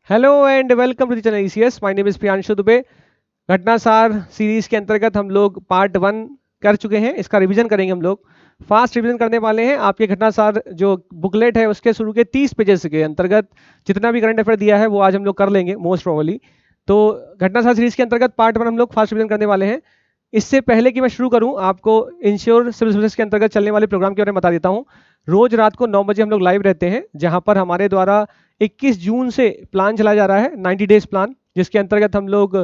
Hello and welcome to the channel ECS. My name is Priyanshu Dubey. Ghatnasar series के अंतर्गत हम लोग पार्ट 1 कर चुके हैं। इसका रिवीजन करेंगे हम लोग। फास्ट रिवीजन करने वाले हैं। आपके घटनासार जो बुकलेट है उसके शुरू के 30 पेजेस के अंतर्गत जितना भी करंट अफेयर दिया है वो आज हम लोग कर लेंगे मोस्ट प्रोबेबली। तो घटनासार सीरीज के अंतर्गत पार्ट 1 हम लोग फास्ट रिवीजन करने वाले हैं। इससे पहले कि मैं शुरू करूं, आपको इंश्योर सिविल सर्विसेज के अंतर्गत चलने वाले प्रोग्राम के बारे में बता देता हूं। रोज रात को 9 बजे हम लोग लाइव रहते हैं, जहां पर हमारे द्वारा 21 जून से प्लान चलाया जा रहा है, 90 डेज प्लान, जिसके अंतर्गत हम लोग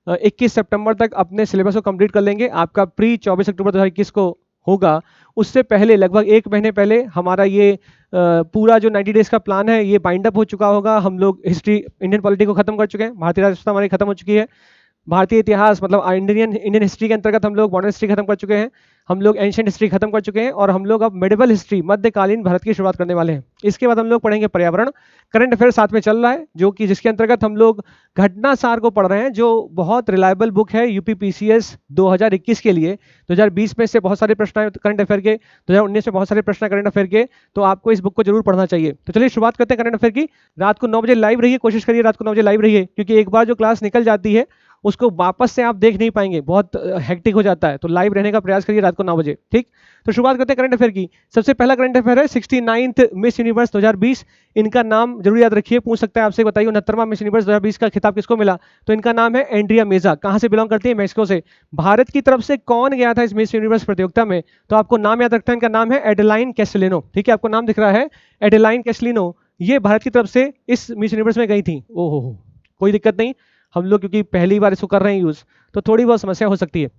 21 सितंबर तक अपने सिलेबस को कंप्लीट कर लेंगे। आपका प्री 24 अक्टूबर 2021 को होगा। उससे पहले लगभग 1 महीने पहले हमारा ये पूरा जो 90 डेज का प्लान है ये बाइंड अप हो चुका होगा। हम लोग हिस्ट्री, इंडियन पॉलिटी को खत्म कर चुके हैं। भारतीय राजस्थान हमारी खत्म हो चुकी है। भारतीय इतिहास मतलब इंडियन हिस्ट्री के अंतर्गत हम लोग मॉडर्न हिस्ट्री खत्म कर चुके हैं। हम लोग एंशिएंट हिस्ट्री खत्म कर चुके हैं और हम लोग अब मेडिवल हिस्ट्री, मध्यकालीन भारत की शुरुआत करने वाले हैं। इसके बाद हम लोग पढ़ेंगे पर्यावरण। करंट अफेयर साथ में चल रहा है, जो कि जिसके अंतर्गत हम लोग घटनासार को पढ़ रहे हैं, जो बहुत रिलायबल बुक है यूपी पीसीएस 2021 के लिए। 2020 में से बहुत सारे प्रश्न आए करंट अफेयर के, 2019 में बहुत सारे प्रश्न करंट अफेयर के, तो आपको इस बुक को जरूर पढ़ना चाहिए। तो चलिए शुरुआत करते हैं करंट अफेयर की। रात को 9 बजे लाइव रहिए, कोशिश करिए रात को 9 बजे लाइव रहिए, क्योंकि एक बार जो क्लास निकल जाती है उसको वापस से आप देख नहीं पाएंगे, बहुत हेक्टिक हो जाता है। तो लाइव रहने का प्रयास करिए रात को 9 बजे, ठीक। तो शुरुआत करते हैं करंट अफेयर की। सबसे पहला करंट अफेयर है 69th मिस यूनिवर्स 2020। इनका नाम जरूर याद रखिए, पूछ सकता है आपसे, बताइए 69वां मिस यूनिवर्स 2020 का खिताब किसको मिला। तो इनका नाम है एंड्रिया मेजा। कहां से बिलोंग करती है? मैक्सिको से। भारत की तरफ से कौन गया था इस मिस यूनिवर्स प्रतियोगिता में? तो आपको नाम याद रखना है, इनका नाम है एडेलाइन कैस्टिलिनो, ठीक है। आपको नाम दिख रहा है एडेलाइन कैस्टिलिनो। ये भारत की तरफ से इस मिस यूनिवर्स में गई थी। ओहो, कोई दिक्कत नहीं, हम लोग क्योंकि पहली बार इसको कर रहे हैं यूज, तो थोड़ी बहुत समस्या हो सकती है।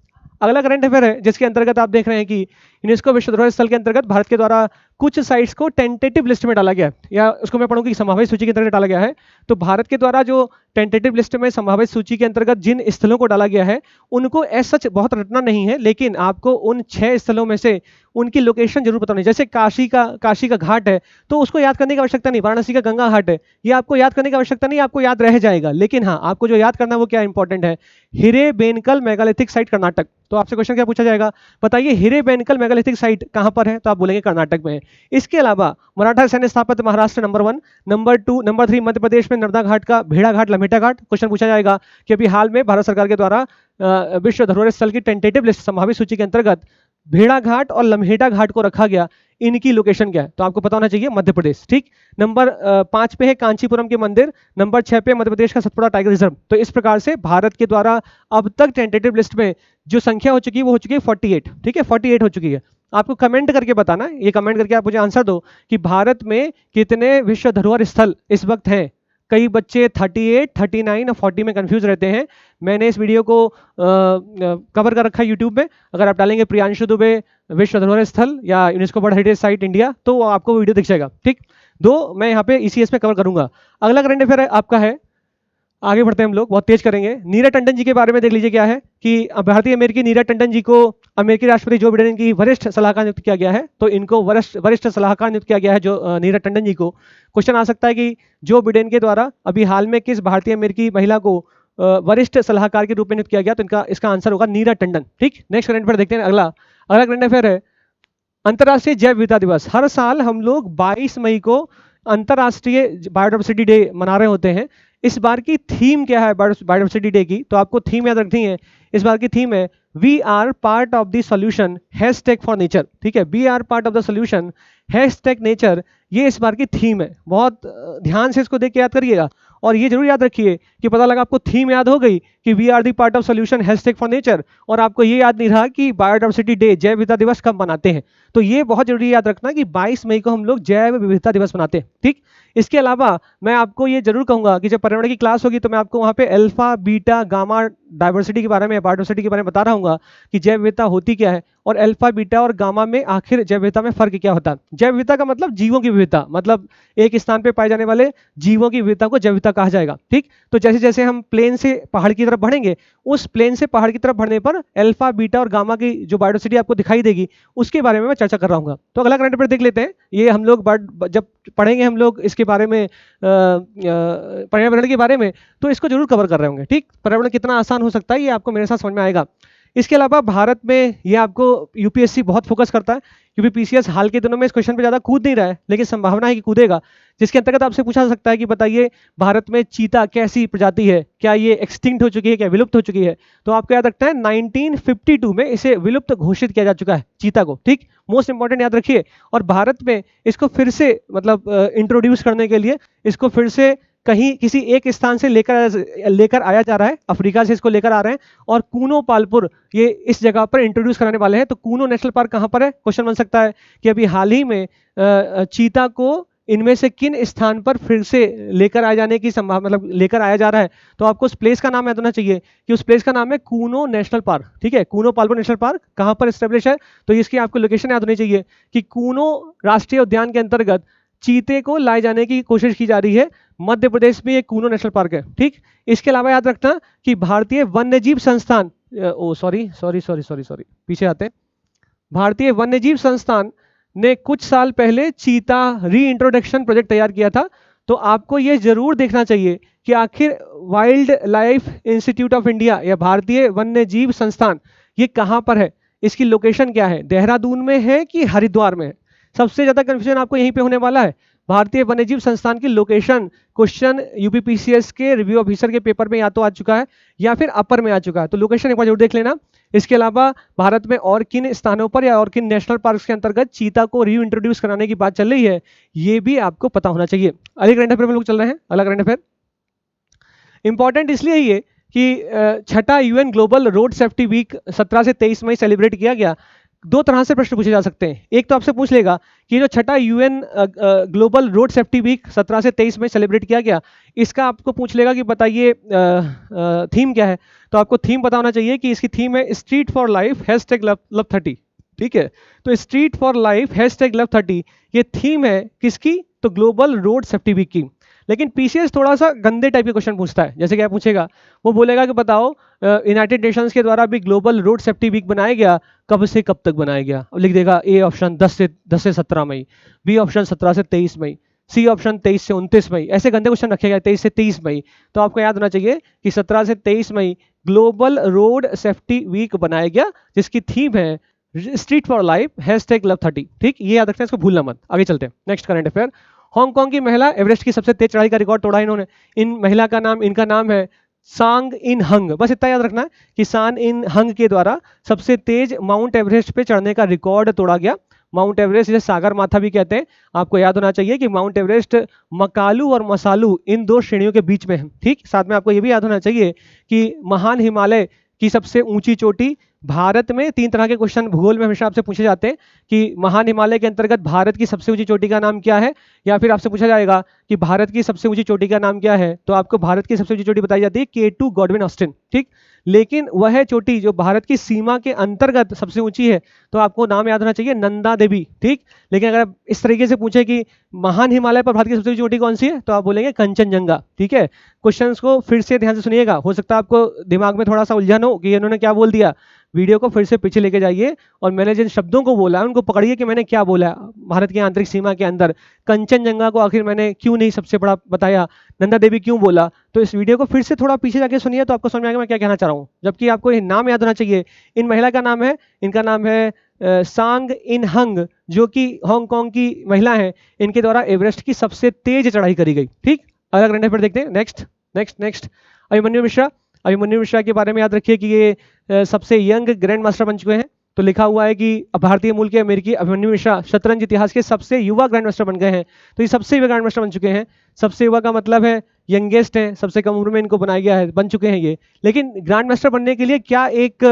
अगला करंट अफेयर है जिसके अंतर्गत आप देख रहे हैं कि यूनेस्को विश्व धरोहर स्थल के अंतर्गत भारत के द्वारा कुछ साइट्स को टेंटेटिव लिस्ट में डाला गया है, या उसको मैं पढ़ूंगी संभावित सूची के अंतर्गत डाला गया है। तो भारत के द्वारा जो टेंटेटिव लिस्ट में संभावित सूची के अंतर्गत जिन स्थलों को डाला गया है उनको एज सच बहुत रटना नहीं है, लेकिन आपको उन 6 स्थलों में से उनकी लोकेशन जरूर पता होनी। जैसे काशी का घाट है, तो उसको याद करने की आवश्यकता नहीं। वाराणसी का गंगा घाट है, ये आपको याद करने की आवश्यकता नहीं, आपको याद रह जाएगा। लेकिन हाँ, आपको जो याद करना है वो क्या इंपॉर्टेंट है, हिरेबेनकल मेगालिथिक साइट कर्नाटक। तो आपसे क्वेश्चन क्या पूछा जाएगा, बताइए हिरेबेनकल मेगालिथिक साइट कहां पर है? तो आप बोलेंगे कर्नाटक में है। इसके अलावा मराठा सैन्य स्थापत्य Maharashtra number 1, number 2, number 3 Madhya Pradesh में नर्मदा घाट का भेड़ा घाट, लम्हेटा घाट। क्वेश्चन पूछा जाएगा कि अभी हाल में भारत सरकार के द्वारा विश्व धरोहर स्थल की टेंटेटिव लिस्ट संभावित सूची के अंतर्गत भेड़ा घाट और लम्हेटा घाट को रखा गया, इनकी लोकेशन क्या है? तो आपको पता होना चाहिए मध्य प्रदेश, ठीक। नंबर 5 पे है कांचीपुरम के मंदिर, नंबर 6 पे मध्य प्रदेश का सतपुड़ा टाइगर रिजर्व। तो इस प्रकार से भारत के द्वारा अब तक टेंटेटिव लिस्ट में जो संख्या हो चुकी है वो हो चुकी है 48, ठीक है, 48 हो चुकी है। आपको कमेंट करके बताना, ये कमेंट करके आप मुझे आंसर दो कि भारत में कितने विश्व धरोहर स्थल इस वक्त हैं। कई बच्चे 38, 39 और 40 में कंफ्यूज रहते हैं। मैंने इस वीडियो को कवर कर रखा है यूट्यूब में। अगर आप डालेंगे प्रियांशु दुबे विश्व धरोहर स्थल या UNESCO world heritage site India, तो आपको वीडियो दिख जाएगा, ठीक। दो मैं यहाँ पे ईसीएस में कवर करूंगा। अगला करंट अफेयर आपका है, आगे बढ़ते हैं हम लोग, बहुत तेज करेंगे। नीरज टंडन जी के बारे में देख लीजिए क्या है कि भारतीय अमेरिकी नीरज टंडन जी को अमेरिकी राष्ट्रपति जो बिडेन की वरिष्ठ सलाहकार नियुक्त किया गया है। तो इनको वरिष्ठ सलाहकार नियुक्त किया गया है जो नीरज टंडन जी को। क्वेश्चन आ सकता है कि जो बिडेन के द्वारा अभी हाल में किस भारतीय अमेरिकी महिला को वरिष्ठ सलाहकार के रूप में नियुक्त किया गया? तो इसका आंसर होगा नीरज टंडन, ठीक। नेक्स्ट करंट अफेयर देखते हैं। अगला करंट अफेयर है अंतर्राष्ट्रीय जैव विविधता दिवस। हर साल हम लोग 22 मई को अंतर्राष्ट्रीय बायोडाइवर्सिटी डे मना रहे होते हैं। इस बार की थीम क्या है बायोडाइवर्सिटी डे की? तो आपको थीम याद रखनी है। इस बार की थीम है we are part of the solution #for nature, ठीक है। We are part of the solution #nature, ये इस बार की थीम है। बहुत ध्यान से इसको देख के याद करिएगा। और ये जरूर याद रखिए कि पता लगा आपको थीम याद हो गई कि we are the part of solution #for nature, और आपको ये याद नहीं रहा कि बायोडाइवर्सिटी डे, जैव विविधता दिवस कब मनाते हैं। तो ये बहुत जरूरी याद रखना कि 22 मई को हम लोग जैव विविधता दिवस मनाते हैं, ठीक। इसके अलावा मैं आपको ये जरूर कहूंगा कि जब पर्यावरण की क्लास होगी तो मैं आपको वहाँ पे अल्फा, बीटा, गामा डाइवर्सिटी के बारे में, बायोडाइवर्सिटी के बारे में बता रहा हूँ कि जैव विविधता होती क्या है, और अल्फा, बीटा और गामा में आखिर जैव विविधता में फर्क क्या होता है। जैव विविधता का मतलब जीवों की विविधता, मतलब एक स्थान पे पाए जाने वाले जीवों की विविधता को जैव विविधता कहा जाएगा, ठीक। तो जैसे जैसे हम प्लेन से पहाड़ की तरफ बढ़ेंगे, उस प्लेन से पहाड़ की तरफ बढ़ने पर अल्फा, बीटा और गामा की जो बायोडाइवर्सिटी आपको दिखाई देगी, उसके बारे में मैं चर्चा कर रहा हूँ। तो अगला करंट अफेयर देख लेते हैं। ये हम लोग जब पढ़ेंगे हम लोग इसके बारे में, पर्यावरण के बारे में, तो इसको जरूर कवर कर रहे होंगे, ठीक। पर्यावरण कितना आसान हो सकता है ये आपको मेरे साथ समझ में आएगा। इसके अलावा भारत में ये आपको यूपीएससी बहुत फोकस करता है, क्योंकि पीसीएस हाल के दिनों में इस क्वेश्चन पे ज़्यादा कूद नहीं रहा है, लेकिन संभावना है कि कूदेगा, जिसके अंतर्गत आपसे पूछा जा सकता है कि बताइए भारत में चीता कैसी प्रजाति है, क्या ये एक्सटिंक्ट हो चुकी है, क्या विलुप्त हो चुकी है। तो आपको याद रखना है 1952 में इसे विलुप्त घोषित किया जा चुका है चीता को, ठीक, मोस्ट इंपॉर्टेंट याद रखिए। और भारत में इसको फिर से मतलब इंट्रोड्यूस करने के लिए इसको फिर से कहीं किसी एक स्थान से लेकर आया जा रहा है, अफ्रीका से इसको लेकर आ रहे हैं, और कूनो पालपुर ये इस जगह पर इंट्रोड्यूस कराने वाले हैं। तो कूनो नेशनल पार्क कहाँ पर है, क्वेश्चन बन सकता है कि अभी हाल ही में चीता को इनमें से किन स्थान पर फिर से लेकर आए जाने की संभावना, मतलब लेकर आया जा रहा है। तो आपको उस प्लेस का नाम याद होना चाहिए कि उस प्लेस का नाम है कूनो नेशनल पार्क, ठीक है। कूनो पालपुर नेशनल पार्क कहाँ पर एस्टेब्लिश है, तो इसकी आपको लोकेशन याद होनी चाहिए कि कूनो राष्ट्रीय उद्यान के अंतर्गत चीते को लाए जाने की कोशिश की जा रही है। मध्य प्रदेश में ये कूनो नेशनल पार्क है, ठीक। इसके अलावा याद रखना कि भारतीय वन्यजीव संस्थान, पीछे आते हैं, भारतीय वन्यजीव संस्थान ने कुछ साल पहले चीता री इंट्रोडक्शन प्रोजेक्ट तैयार किया था। तो आपको ये जरूर देखना चाहिए कि आखिर wild life institute of India या भारतीय वन्यजीव संस्थान ये कहाँ पर है, इसकी लोकेशन क्या है, देहरादून में है कि हरिद्वार में है। सबसे ज्यादा कंफ्यूजन आपको यहीं पे होने वाला है। भारतीय वन्यजीव संस्थान की लोकेशन क्वेश्चन यूपीपीसीएस के रिव्यू ऑफिसर के पेपर में या तो आ चुका है या फिर अपर में आ चुका है, तो लोकेशन एक बार जरूर देख लेना। इसके अलावा भारत में और किन स्थानों पर या और किन नेशनल पार्क्स के अंतर्गत चीता को री इंट्रोड्यूस कराने की बात चल रही है, ये भी आपको पता होना चाहिए। अगले करंट अफेयर में लोग चल रहे हैं। अगला करंट अफेयर इंपॉर्टेंट इसलिए ये कि छठा UN global road safety week 17 से 23 मई सेलिब्रेट किया गया। दो तरह से प्रश्न पूछे जा सकते हैं। एक तो आपसे पूछ लेगा कि जो छठा UN global road safety week 17 से 23 में सेलिब्रेट किया गया, इसका आपको पूछ लेगा कि बताइए थीम क्या है। तो आपको थीम पता होना चाहिए कि इसकी थीम है स्ट्रीट फॉर लाइफ #Love30, ठीक है। तो स्ट्रीट फॉर लाइफ #Love30 ये थीम है किसकी, तो ग्लोबल रोड सेफ्टी वीक की। लेकिन पीसीएस थोड़ा सा गंदे टाइप के क्वेश्चन पूछता है। जैसे क्या पूछेगा, वो बोलेगा कि बताओ यूनाइटेड नेशंस के द्वारा भी ग्लोबल रोड सेफ्टी वीक बनाया गया, कब से कब तक बनाया गया। अब लिख देगा ए ऑप्शन 10 से 17 मई, बी ऑप्शन 17 से 23 मई, सी ऑप्शन 23 से 29 मई। ऐसे गंदे क्वेश्चन रखेगा 23 से 30 मई। तो आपको याद होना चाहिए कि 17 से 23 मई ग्लोबल रोड सेफ्टी वीक बनाया गया, जिसकी थीम है स्ट्रीट फॉर लाइफ #Love30, ठीक। ये याद रखना है, इसको भूलना मत। आगे चलते हैं। नेक्स्ट करंट अफेयर, हांगकांग की महिला एवरेस्ट की सबसे तेज चढ़ाई का रिकॉर्ड तोड़ा इन्होंने। इन महिला का नाम, इनका नाम है सांग इन हंग। बस इतना याद रखना है कि सांग इन हंग के द्वारा सबसे तेज माउंट एवरेस्ट पे चढ़ने का रिकॉर्ड तोड़ा गया। माउंट एवरेस्ट जिसे सागर माथा भी कहते हैं। आपको याद होना चाहिए कि माउंट एवरेस्ट मकालू और मसालू इन दो श्रेणियों के बीच में है, ठीक। साथ में आपको यह भी याद होना चाहिए कि महान हिमालय की सबसे ऊंची चोटी भारत में, तीन तरह के क्वेश्चन भूगोल में हमेशा आपसे पूछे जाते हैं कि महान हिमालय के अंतर्गत भारत की सबसे ऊंची चोटी का नाम क्या है, या फिर आपसे पूछा जाएगा कि भारत की सबसे ऊंची चोटी का नाम क्या है। तो आपको भारत की सबसे ऊंची चोटी बताई जाती है K2 गॉडविन ऑस्टिन, ठीक। लेकिन वह चोटी जो भारत की सीमा के अंतर्गत सबसे ऊंची है, तो आपको नाम याद होना चाहिए नंदा देवी, ठीक। लेकिन अगर इस तरीके से पूछे कि महान हिमालय पर भारत की सबसे ऊंची चोटी कौन सी है, तो आप बोलेंगे कंचनजंगा, ठीक है। क्वेश्चंस को फिर से ध्यान से सुनिएगा, हो सकता है आपको दिमाग में थोड़ा सा उलझन हो कि इन्होंने क्या बोल दिया। वीडियो को फिर से पीछे लेके जाइए और मैंने जिन शब्दों को बोला है उनको पकड़िए कि मैंने क्या बोला। भारत की आंतरिक सीमा के अंदर कंचनजंगा को आखिर मैंने क्यों नहीं सबसे बड़ा बताया, नंदा देवी क्यों बोला। तो इस वीडियो को फिर से थोड़ा पीछे जाके सुनिए तो आपको समझ में आएगा मैं क्या कहना चाह रहा हूँ। जबकि आपको ये नाम याद होना चाहिए। इन महिला का नाम है, इनका नाम है सांग इन हंग, जो कि हांगकांग की महिला है। इनके द्वारा एवरेस्ट की सबसे तेज चढ़ाई करी गई, ठीक। अगला करंट अफेयर देखते हैं। नेक्स्ट अभिमन्यु मिश्रा। अभिमन्यु मिश्रा के बारे में याद रखिए कि ये सबसे यंग ग्रैंड मास्टर बन चुके हैं। तो लिखा हुआ है कि भारतीय मूल के अमेरिकी अभिमन्यु मिश्रा शतरंज इतिहास के सबसे युवा ग्रैंड मास्टर बन गए हैं। तो ये सबसे युवा ग्रैंड मास्टर बन चुके हैं। सबसे युवा का मतलब है यंगेस्ट है, सबसे कम उम्र में इनको बनाया गया है, बन चुके हैं ये। लेकिन ग्रैंड मास्टर बनने के लिए क्या एक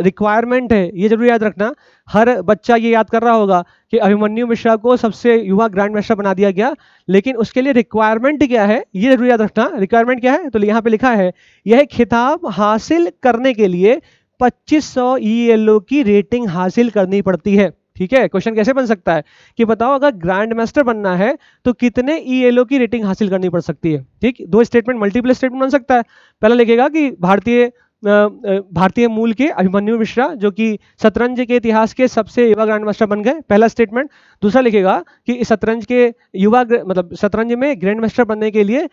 रिक्वायरमेंट है, ये जरूर याद रखना। हर बच्चा ये याद कर रहा होगा कि अभिमन्यु मिश्रा को सबसे युवा ग्रैंड मास्टर बना दिया गया, लेकिन उसके लिए रिक्वायरमेंट क्या है ये जरूर याद रखना। रिक्वायरमेंट क्या है, तो यहाँ पे लिखा है यह खिताब हासिल करने के लिए 2500 ELO की रेटिंग हासिल करनी पड़ती है, ठीक है। क्वेश्चन कैसे बन सकता है कि बताओ अगर ग्रैंड मास्टर बनना है तो कितने ELO की रेटिंग हासिल करनी पड़ सकती है, ठीक। दो स्टेटमेंट, मल्टीपल स्टेटमेंट बन सकता है। पहला लिखेगा कि भारतीय मूल के अभिमन्यु मिश्रा जो कि शतरंज के इतिहास के सबसे युवा ग्रैंड मास्टर बन गए, पहला स्टेटमेंट। दूसरा लिखेगा कि शतरंज के युवा मतलब शतरंज में ग्रैंड मास्टर बनने के लिए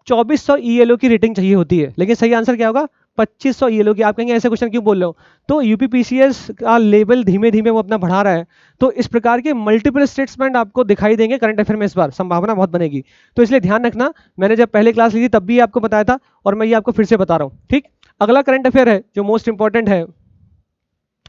2400 ELO की रेटिंग चाहिए होती है। लेकिन सही आंसर क्या होगा, 2500 ये लोग। आप कहेंगे ऐसे क्वेश्चन क्यों बोल रहे हो, तो यूपीपीसीएस का लेवल धीमे धीमे वो अपना बढ़ा रहा है, तो इस प्रकार के मल्टीपल स्टेटमेंट आपको दिखाई देंगे करंट अफेयर में, इस बार संभावना बहुत बनेगी। तो इसलिए ध्यान रखना, मैंने जब पहले क्लास ली थी तब भी आपको बताया था और मैं ये आपको फिर से बता रहा हूँ, ठीक। अगला करंट अफेयर है जो मोस्ट इंपॉर्टेंट है,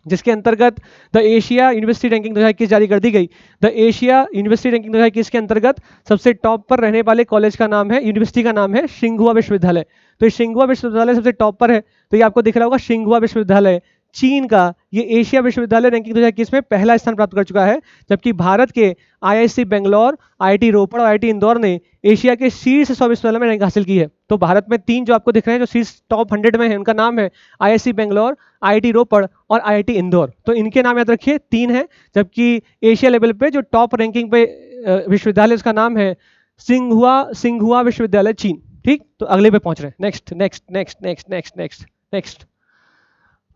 जिसके अंतर्गत द एशिया यूनिवर्सिटी रैंकिंग 2021 जारी कर दी गई। द एशिया यूनिवर्सिटी रैंकिंग 2021 के अंतर्गत सबसे टॉप पर रहने वाले कॉलेज का नाम है, यूनिवर्सिटी का नाम है शिंगहुआ विश्वविद्यालय। तो शिंगहुआ विश्वविद्यालय सबसे टॉप पर है, तो ये आपको दिख रहा होगा शिंगहुआ विश्वविद्यालय। चीन का ये एशिया विश्वविद्यालय रैंकिंग 2021 में पहला स्थान प्राप्त कर चुका है, जबकि भारत के आईआईसी बेंगलोर, आईआईटी रोपड़ और आईआईटी इंदौर ने एशिया के शीर्ष 100 विश्वविद्यालय में रैंक हासिल की है। तो भारत में 3 जो आपको दिख रहे हैं जो शीर्ष टॉप 100 में है, उनका नाम है आईआईसी बेंगलोर, आईआईटी रोपड़ और आईआईटी इंदौर। तो इनके नाम याद रखिए, 3 है। जबकि एशिया लेवल पे जो टॉप रैंकिंग पे विश्वविद्यालय, उसका नाम है सिंघुआ विश्वविद्यालय, चीन, ठीक। तो अगले पे पहुंच रहे हैं, next next next next next next next.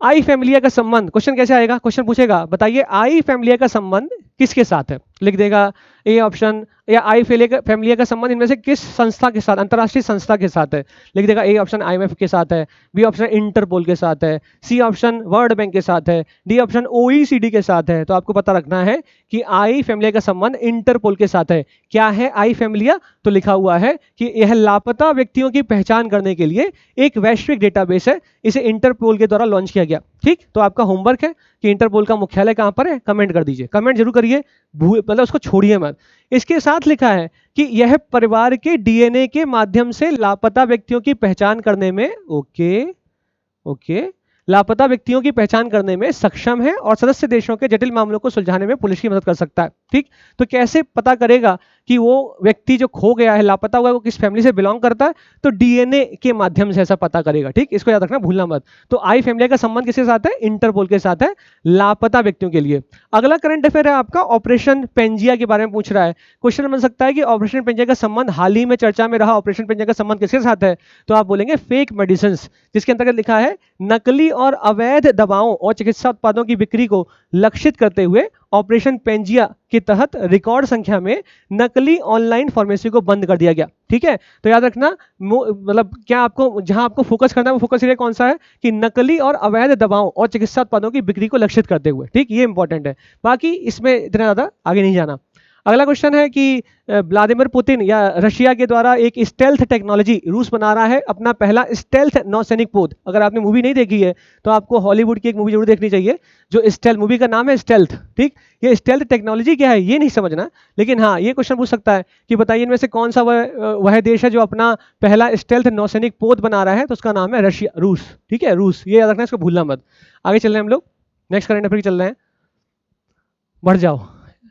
आई फैमिलिया का संबंध, क्वेश्चन कैसे आएगा, क्वेश्चन पूछेगा बताइए आई फैमिलिया का संबंध किसके साथ है, लिख देगा ए ऑप्शन, या आई फैमिलिया का संबंध इनमें से किस संस्था के साथ, अंतरराष्ट्रीय संस्था के साथ है, लिख देगा ए ऑप्शन आईएमएफ के साथ है, बी ऑप्शन इंटरपोल के साथ है, सी ऑप्शन वर्ल्ड बैंक के साथ है, डी ऑप्शन ओईसीडी के साथ है। तो आपको पता रखना है कि आई फैमिलिया का संबंध इंटरपोल के साथ है। क्या है आई फैमिलिया, तो लिखा हुआ है कि यह लापता व्यक्तियों की पहचान करने के लिए एक वैश्विक डेटाबेस है, इसे इंटरपोल के द्वारा लॉन्च किया गया, ठीक। तो आपका होमवर्क है कि इंटरपोल का मुख्यालय कहां पर है, कमेंट कर दीजिए, कमेंट जरूर करिए, मतलब उसको छोड़िए मत। इसके साथ लिखा है कि यह परिवार के डीएनए के माध्यम से लापता व्यक्तियों की पहचान करने में ओके लापता व्यक्तियों की पहचान करने में सक्षम है और सदस्य देशों के जटिल मामलों को सुलझाने में पुलिस की मदद कर सकता है, ठीक। तो कैसे पता करेगा कि वो व्यक्ति जो खो गया है, लापता हुआ है, वो किस फैमिली से बिलोंग करता है, तो डीएनए के माध्यम से ऐसा पता करेगा, ठीक। इसको याद रखना, भूलना मत। तो आई फैमिली का संबंध किसके साथ है, इंटरपोल के साथ है, लापता व्यक्तियों के लिए। अगला करंट अफेयर है आपका ऑपरेशन पेंजिया के बारे में पूछ रहा है। क्वेश्चन बन सकता है कि ऑपरेशन पेंजिया का संबंध हाल ही में चर्चा में रहा ऑपरेशन पेंजिया का संबंध किसके साथ है, तो आप बोलेंगे फेक मेडिसिन, जिसके अंतर्गत लिखा है नकली और अवैध दवाओं और चिकित्सा उत्पादों की बिक्री को लक्षित करते हुए ऑपरेशन पेंजिया के तहत रिकॉर्ड संख्या में नकली ऑनलाइन फार्मेसी को बंद कर दिया गया, ठीक है। तो याद रखना, मतलब क्या आपको जहां आपको फोकस करना है वो फोकस एरिया कौन सा है, कि नकली और अवैध दवाओं और चिकित्सा उत्पादों की बिक्री को लक्षित करते हुए, ठीक। ये इंपॉर्टेंट है, बाकी इसमें इतना ज्यादा आगे नहीं जाना। अगला क्वेश्चन है कि व्लादिमीर पुतिन या रशिया के द्वारा एक स्टेल्थ टेक्नोलॉजी, रूस बना रहा है अपना पहला स्टेल्थ नौसैनिक पोत। अगर आपने मूवी नहीं देखी है तो आपको हॉलीवुड की एक मूवी जरूर देखनी चाहिए, जो स्टेल्थ, मूवी का नाम है स्टेल्थ, ठीक। ये स्टेल्थ टेक्नोलॉजी क्या है ये नहीं समझना, लेकिन हाँ ये क्वेश्चन पूछ सकता है कि बताइए इनमें से कौन सा वह देश है जो अपना पहला स्टेल्थ नौसैनिक पोत बना रहा है, तो उसका नाम है रशिया, रूस, ठीक है, रूस। ये याद रखना, इसको भूलना मत। आगे चल रहे हैं हम लोग, नेक्स्ट करंट अफेयर चल रहे हैं, बढ़ जाओ।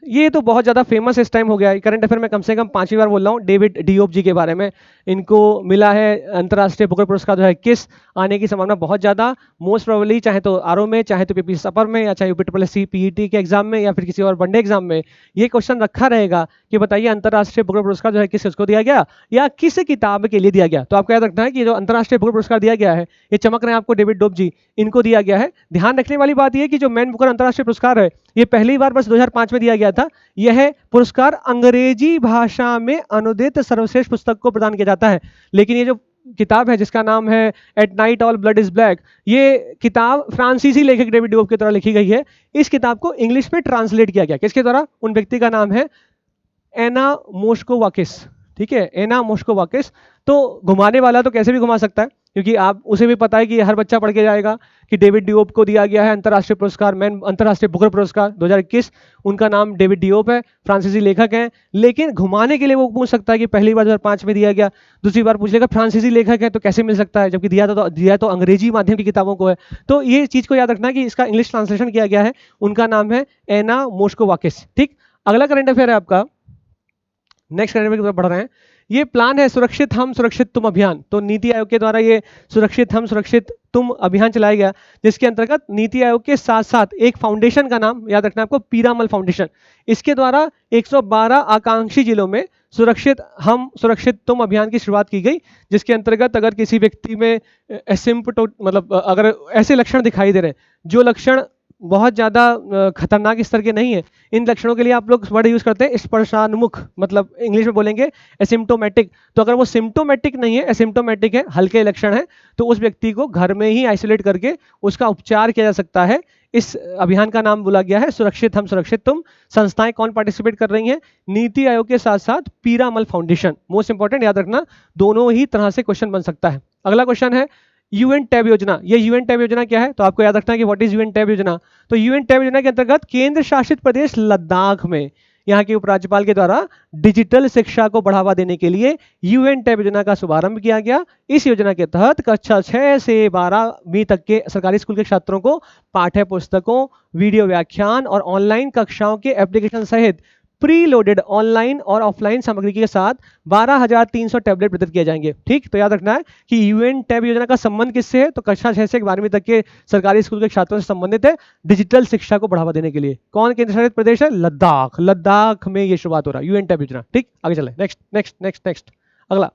ये तो बहुत ज़्यादा फेमस इस टाइम हो गया है करंट अफेयर में, कम से कम 5वीं बार बोल रहा हूँ, डेविड डियोप जी के बारे में। इनको मिला है अंतर्राष्ट्रीय बुकर पुरस्कार 2021, आने की संभावना बहुत ज़्यादा, मोस्ट प्रोबेबली चाहे तो आरओ में, चाहे तो पीपी सपर में, या चाहे यूपी पीईटी के एग्जाम में, या फिर किसी और वनडे एग्जाम में ये क्वेश्चन रखा रहेगा कि बताइए अंतर्राष्ट्रीय बुकर पुरस्कार जो है किसको दिया गया या किस किताब के लिए दिया गया। तो आपको याद रखना है कि जो अंतर्राष्ट्रीय बुकर पुरस्कार दिया गया है, ये चमक रहे हैं आपको, डेविड डोप जी, इनको दिया गया है। ध्यान रखने वाली बात यह कि जो मैन बुकर अंतर्राष्ट्रीय पुरस्कार है, ये पहली बार बस 2005 में दिया गया था। यह पुरस्कार अंग्रेजी भाषा में अनुदित सर्वश्रेष्ठ पुस्तक को प्रदान किया जाता है, लेकिन ये जो किताब है जिसका नाम है at night all blood is black, ये किताब फ्रांसीसी लेखक डेविड डियोप के द्वारा लिखी गई है। इस किताब को इंग्लिश में ट्रांसलेट किया गया, किसके द्वारा, उन व्यक्ति का नाम है एना मोस्कोवाकिस, ठीक है, एना मोस्कोवाकिस। तो घुमाने वाला तो कैसे भी घुमा सकता है, क्योंकि आप उसे भी पता है कि हर बच्चा पढ़ के जाएगा कि डेविड डियोप को दिया गया है अंतर्राष्ट्रीय पुरस्कार, मैन अंतर्राष्ट्रीय बुकर पुरस्कार 2021, उनका नाम डेविड डियोप है, फ्रांसीसी लेखक हैं। लेकिन घुमाने के लिए वो पूछ सकता है कि पहली बार 2005 में दिया गया, दूसरी बार पूछ लेगा फ्रांसीसी लेखक है तो कैसे मिल सकता है, जबकि दिया तो अंग्रेजी माध्यम की किताबों को है। तो ये चीज को याद रखना कि इसका इंग्लिश ट्रांसलेशन किया गया है, उनका नाम है एना मोस्कोवाकिस, ठीक। अगला करंट अफेयर है आपका, नेक्स्ट करंट अफेयर की तरफ बढ़ रहे हैं। ये प्लान है सुरक्षित हम सुरक्षित तुम अभियान। तो नीति आयोग के द्वारा ये सुरक्षित हम सुरक्षित तुम अभियान चलाया गया, जिसके अंतर्गत नीति आयोग के साथ साथ एक फाउंडेशन का नाम याद रखना आपको, पीरामल फाउंडेशन, इसके द्वारा 112 आकांक्षी जिलों में सुरक्षित हम सुरक्षित तुम अभियान की शुरुआत की गई, जिसके अंतर्गत अगर किसी व्यक्ति में एसिम्प्टो मतलब अगर ऐसे लक्षण दिखाई दे रहे हैं जो लक्षण बहुत ज़्यादा खतरनाक स्तर के नहीं है। इन लक्षणों के लिए आप लोग वर्ड यूज़ करते हैं स्पर्शानुमुख, मतलब इंग्लिश में बोलेंगे एसिम्प्टोमेटिक। तो अगर वो सिम्प्टोमेटिक नहीं है, एसिम्प्टोमेटिक है, हल्के लक्षण है, तो उस व्यक्ति को घर में ही आइसोलेट करके उसका उपचार किया जा सकता है। इस अभियान का नाम बोला गया है सुरक्षित हम सुरक्षित तुम। संस्थाएं कौन पार्टिसिपेट कर रही हैं? नीति आयोग के साथ साथ पीरामल फाउंडेशन। मोस्ट इंपॉर्टेंट, याद रखना दोनों ही तरह से क्वेश्चन बन सकता है। अगला क्वेश्चन है यूएन टैब योजना। ये यूएन टैब योजना क्या है? तो आपको याद रखना है कि व्हाट इज यूएन टैब योजना। तो यूएन टैब योजना के अंतर्गत केंद्र शासित प्रदेश लद्दाख में यहाँ के उपराज्यपाल के द्वारा डिजिटल शिक्षा को बढ़ावा देने के लिए यूएन टैब योजना का शुभारंभ किया गया। इस योजना के तहत कक्षा 6 से 12वीं तक के सरकारी स्कूल के छात्रों को पाठ्य पुस्तकों, वीडियो व्याख्यान और ऑनलाइन कक्षाओं के एप्लीकेशन सहित प्री लोडेड ऑनलाइन और ऑफलाइन सामग्री के साथ 12,300 टैबलेट वितरित किए जाएंगे। ठीक, तो याद रखना है कि यूएन टैब योजना का संबंध किससे है? तो कक्षा 6 से 12वीं तक के सरकारी स्कूल के छात्रों से संबंधित है, डिजिटल शिक्षा को बढ़ावा देने के लिए। कौन केंद्र शासित प्रदेश है? लद्दाख। लद्दाख में ये शुरुआत हो रहा है यूएन टैब योजना। ठीक, आगे चले। नेक्स्ट नेक्स्ट नेक्स्ट नेक्स्ट अगला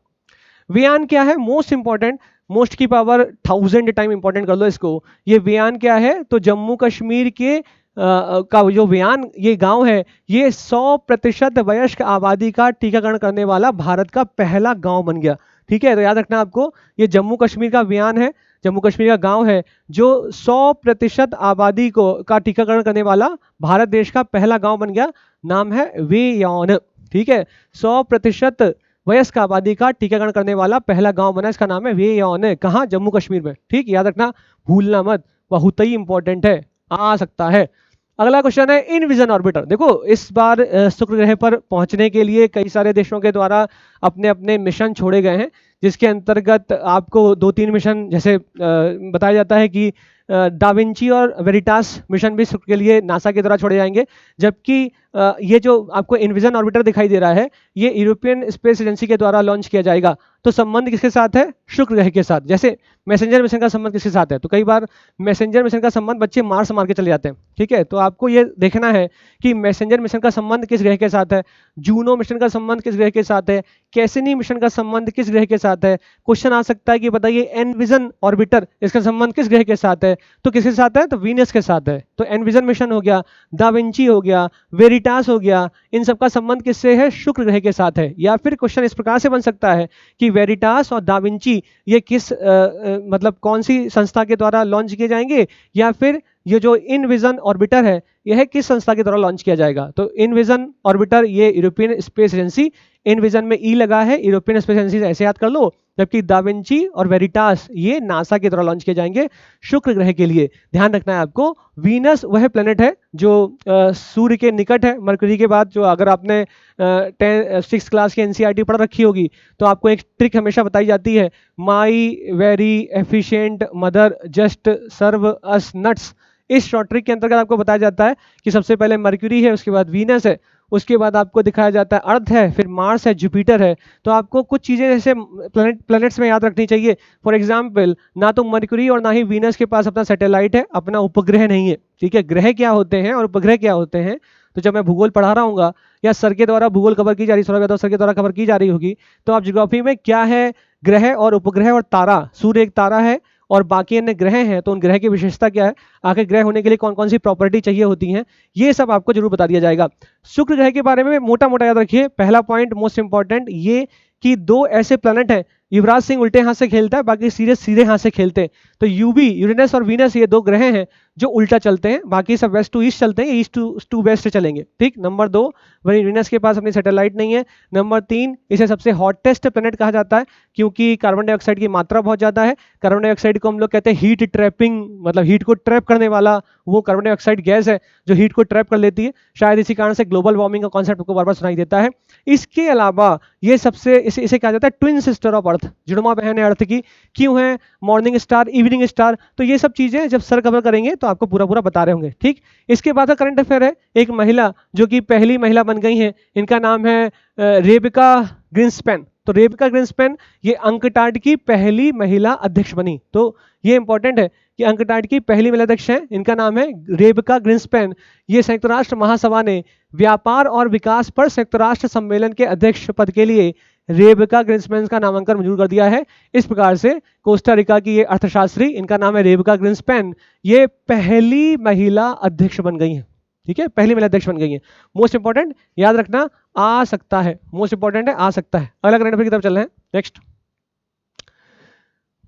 व्यान क्या है? मोस्ट इंपॉर्टेंट, मोस्ट की पावर 1000 टाइम इंपॉर्टेंट कर लो इसको। ये व्यान क्या है? तो जम्मू कश्मीर के का जो व्यान, ये गांव है, ये 100% वयस्क आबादी का टीकाकरण करने वाला भारत का पहला गांव बन गया। ठीक है, तो याद रखना आपको, ये जम्मू कश्मीर का व्यान है, जम्मू कश्मीर का गांव है जो 100% आबादी को का टीकाकरण करने वाला भारत देश का पहला गांव बन गया। नाम है वेयॉन। ठीक है, 100% वयस्क आबादी का टीकाकरण करने वाला पहला गांव बना, इसका नाम है वेयॉन। कहाँ? जम्मू कश्मीर में। ठीक, याद रखना, भूलना मत, बहुत ही इंपॉर्टेंट है, आ सकता है। अगला क्वेश्चन है इनविजन ऑर्बिटर। देखो इस बार शुक्र ग्रह पर पहुंचने के लिए कई सारे देशों के द्वारा अपने अपने मिशन छोड़े गए हैं, जिसके अंतर्गत आपको 2-3 मिशन जैसे बताया जाता है कि डाविंची और वेरिटास मिशन भी शुक्र के लिए नासा के द्वारा छोड़े जाएंगे। जबकि ये जो आपको इनविजन ऑर्बिटर दिखाई दे रहा है, ये यूरोपियन स्पेस एजेंसी के द्वारा लॉन्च किया जाएगा। तो संबंध किसके साथ है? शुक्र ग्रह के साथ। जैसे मैसेंजर मिशन का संबंध किसके साथ है? तो कई बार मैसेंजर मिशन का संबंध बच्चे मार्स मार के चले जाते हैं। ठीक है, तो आपको ये देखना है कि मैसेंजर मिशन का संबंध किस ग्रह के साथ है, जूनो मिशन का संबंध किस ग्रह के साथ है, कैसिनी मिशन का संबंध किस ग्रह के साथ है। क्वेश्चन आ सकता है कि बताइए एनविजन ऑर्बिटर, इसका संबंध किस ग्रह के साथ है? तो किसके साथ है? तो वीनस के साथ है। तो एनविजन मिशन हो गया, दा विंची हो गया, वेरिटास हो गया, इन सब का संबंध किससे है? शुक्र ग्रह के साथ है। या फिर क्वेश्चन इस प्रकार से बन सकता है कि वेरिटास और दा विंची ये किस मतलब कौन सी संस्था के द्वारा लॉन्च किए जाएंगे, या फिर ये जो इनविजन ऑर्बिटर है यह किस संस्था के द्वारा लॉन्च किया जाएगा? तो इनविजन ऑर्बिटर ये यूरोपियन स्पेस एजेंसी, इनविजन में ई लगा है, यूरोपियन स्पेस एजेंसी ऐसे याद कर लो। जबकि दाविंची और वेरिटास ये नासा के द्वारा लॉन्च किए जाएंगे शुक्र ग्रह के लिए। ध्यान रखना है आपको, वीनस वह प्लेनेट है जो सूर्य के निकट है, मरकरी के बाद। जो अगर आपने 6th क्लास की एनसीईआरटी पढ़ रखी होगी तो आपको एक ट्रिक हमेशा बताई जाती है, my very efficient mother just serve us nuts. इस शॉर्ट ट्रिक के अंतर्गत आपको बताया जाता है कि सबसे पहले मरक्यूरी है, उसके बाद वीनस है, उसके बाद आपको दिखाया जाता है अर्थ है, फिर मार्स है, जुपिटर है। तो आपको कुछ चीजें जैसे प्लैनेट्स में याद रखनी चाहिए। फॉर एग्जांपल, ना तो मरक्यूरी और ना ही वीनस के पास अपना सैटेलाइट है, अपना उपग्रह नहीं है। ठीक है, ग्रह क्या होते हैं और उपग्रह क्या होते हैं, तो जब मैं भूगोल पढ़ा रहा हूँ या सर के द्वारा भूगोल कवर की जा रही, सौरभ यादव सर के द्वारा कवर की जा रही होगी, तो आप ज्योग्राफी में क्या है, ग्रह और उपग्रह और तारा, सूर्य एक तारा है और बाकी अन्य ग्रह हैं, तो उन ग्रह की विशेषता क्या है, आखिर ग्रह होने के लिए कौन कौन सी प्रॉपर्टी चाहिए होती हैं, ये सब आपको जरूर बता दिया जाएगा। शुक्र ग्रह के बारे में मोटा मोटा याद रखिए। पहला पॉइंट मोस्ट इंपॉर्टेंट ये कि 2 ऐसे प्लैनेट हैं, युवराज सिंह उल्टे हाथ से खेलता है, बाकी सीरियस सीधे हाथ से खेलते हैं। तो यूवी, यूरेनस और वीनस, ये 2 ग्रह हैं जो उल्टा चलते हैं, बाकी सब वेस्ट टू ईस्ट चलते हैं, ईस्ट टू वेस्ट चलेंगे। ठीक, नंबर 2, वीनस के पास अपनी सैटेलाइट नहीं है। नंबर 3, इसे सबसे हॉटेस्ट प्लैनेट कहा जाता है क्योंकि कार्बन डाइऑक्साइड की मात्रा बहुत ज्यादा है। कार्बन डाइऑक्साइड को हम लोग कहते हैं हीट ट्रैपिंग, मतलब हीट को ट्रैप करने वाला वो कार्बन डाइऑक्साइड गैस है जो हीट को ट्रैप कर लेती है। शायद इसी कारण से ग्लोबल वार्मिंग का कॉन्सेप्ट आपको बार बार सुनाई देता है। इसके अलावा ये सबसे इसे कहा जाता है ट्विन सिस्टर ऑफ अर्थ, जुड़वा बहन है अर्थ की। क्यों है? Morning star, evening star. तो ये सब चीजें जब सर कवर करेंगे तो आपको पूरा पूरा बता रहे होंगे। ठीक, इसके बाद का करंट अफेयर है, एक महिला जो कि पहली महिला बन गई है, इनका नाम है रेबिका ग्रिंसपैन। तो रेबिका ग्रिंसपैन ये अंकटाड की पहली महिला अध्यक्ष बनी। तो ये इंपॉर्टेंट है कि अंकटाड की पहली महिला अध्यक्ष है, इनका नाम है रेबिका ग्रिंसपैन। ये संयुक्त राष्ट्र महासभा ने व्यापार और विकास पर संयुक्त राष्ट्र सम्मेलन के अध्यक्ष पद के लिए रेबका ग्रिन्सपैन का नामांकन मंजूर कर दिया है। इस प्रकार से कोस्टा रिका की ये अर्थशास्त्री, इनका नाम है रेबका ग्रिन्सपैन, ये पहली महिला अध्यक्ष बन गई हैं। ठीक है, पहली महिला अध्यक्ष बन गई है। मोस्ट इंपॉर्टेंट याद रखना, आ सकता है, मोस्ट इंपॉर्टेंट है, आ सकता है। अगला करंट अफेयर की तरफ चल रहे हैं, नेक्स्ट।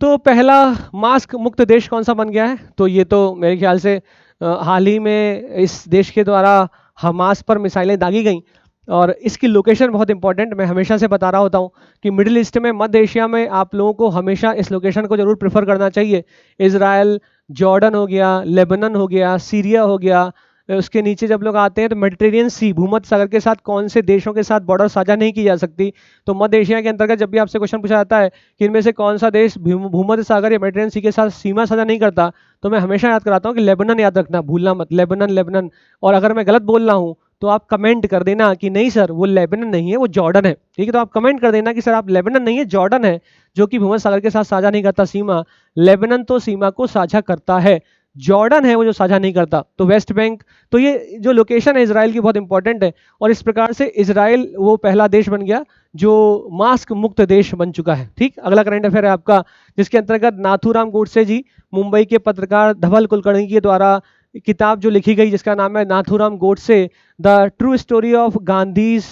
तो पहला मास्क मुक्त देश कौन सा बन गया है? तो ये तो मेरे ख्याल से हाल ही में इस देश के द्वारा हमास पर मिसाइलें दागी गई, और इसकी लोकेशन बहुत इंपॉर्टेंट, मैं हमेशा से बता रहा होता हूँ कि मिडिल ईस्ट में, मध्य एशिया में आप लोगों को हमेशा इस लोकेशन को जरूर प्रेफर करना चाहिए। इजराइल, जॉर्डन हो गया, लेबनान हो गया, सीरिया हो गया, उसके नीचे जब लोग आते हैं तो मेडिटेरियन सी, भूमध्य सागर के साथ कौन से देशों के साथ बॉर्डर साझा नहीं की जा सकती। तो मध्य एशिया के अंतर्गत जब भी आपसे क्वेश्चन पूछा जाता है कि इनमें से कौन सा देश भूमध्य सागर या मेडिटेरियन सी के साथ सीमा साझा नहीं करता, तो मैं हमेशा याद कराता हूँ कि लेबनान याद रखना, भूलना मत, लेबनान लेबनान। और अगर मैं गलत बोल रहा हूँ तो आप कमेंट कर देना कि नहीं सर वो लेबनान नहीं है, वो जॉर्डन है। ठीक है, तो आप कमेंट कर देना कि सर आप लेबनान नहीं है, जॉर्डन है, जो कि भूमध्य सागर के साथ साझा नहीं करता सीमा। लेबनान तो सीमा को साझा करता है, जॉर्डन है वो जो साझा नहीं करता। तो वेस्ट बैंक, तो ये जो लोकेशन है इजराइल की बहुत इंपॉर्टेंट है, और इस प्रकार से इजराइल वो पहला देश बन गया जो मास्क मुक्त देश बन चुका है। ठीक, अगला करंट अफेयर है आपका, जिसके अंतर्गत नाथूराम गोडसे जी, मुंबई के पत्रकार धवल कुलकर्णी के द्वारा किताब जो लिखी गई जिसका नाम है Nathuram Godse the true story of Gandhi's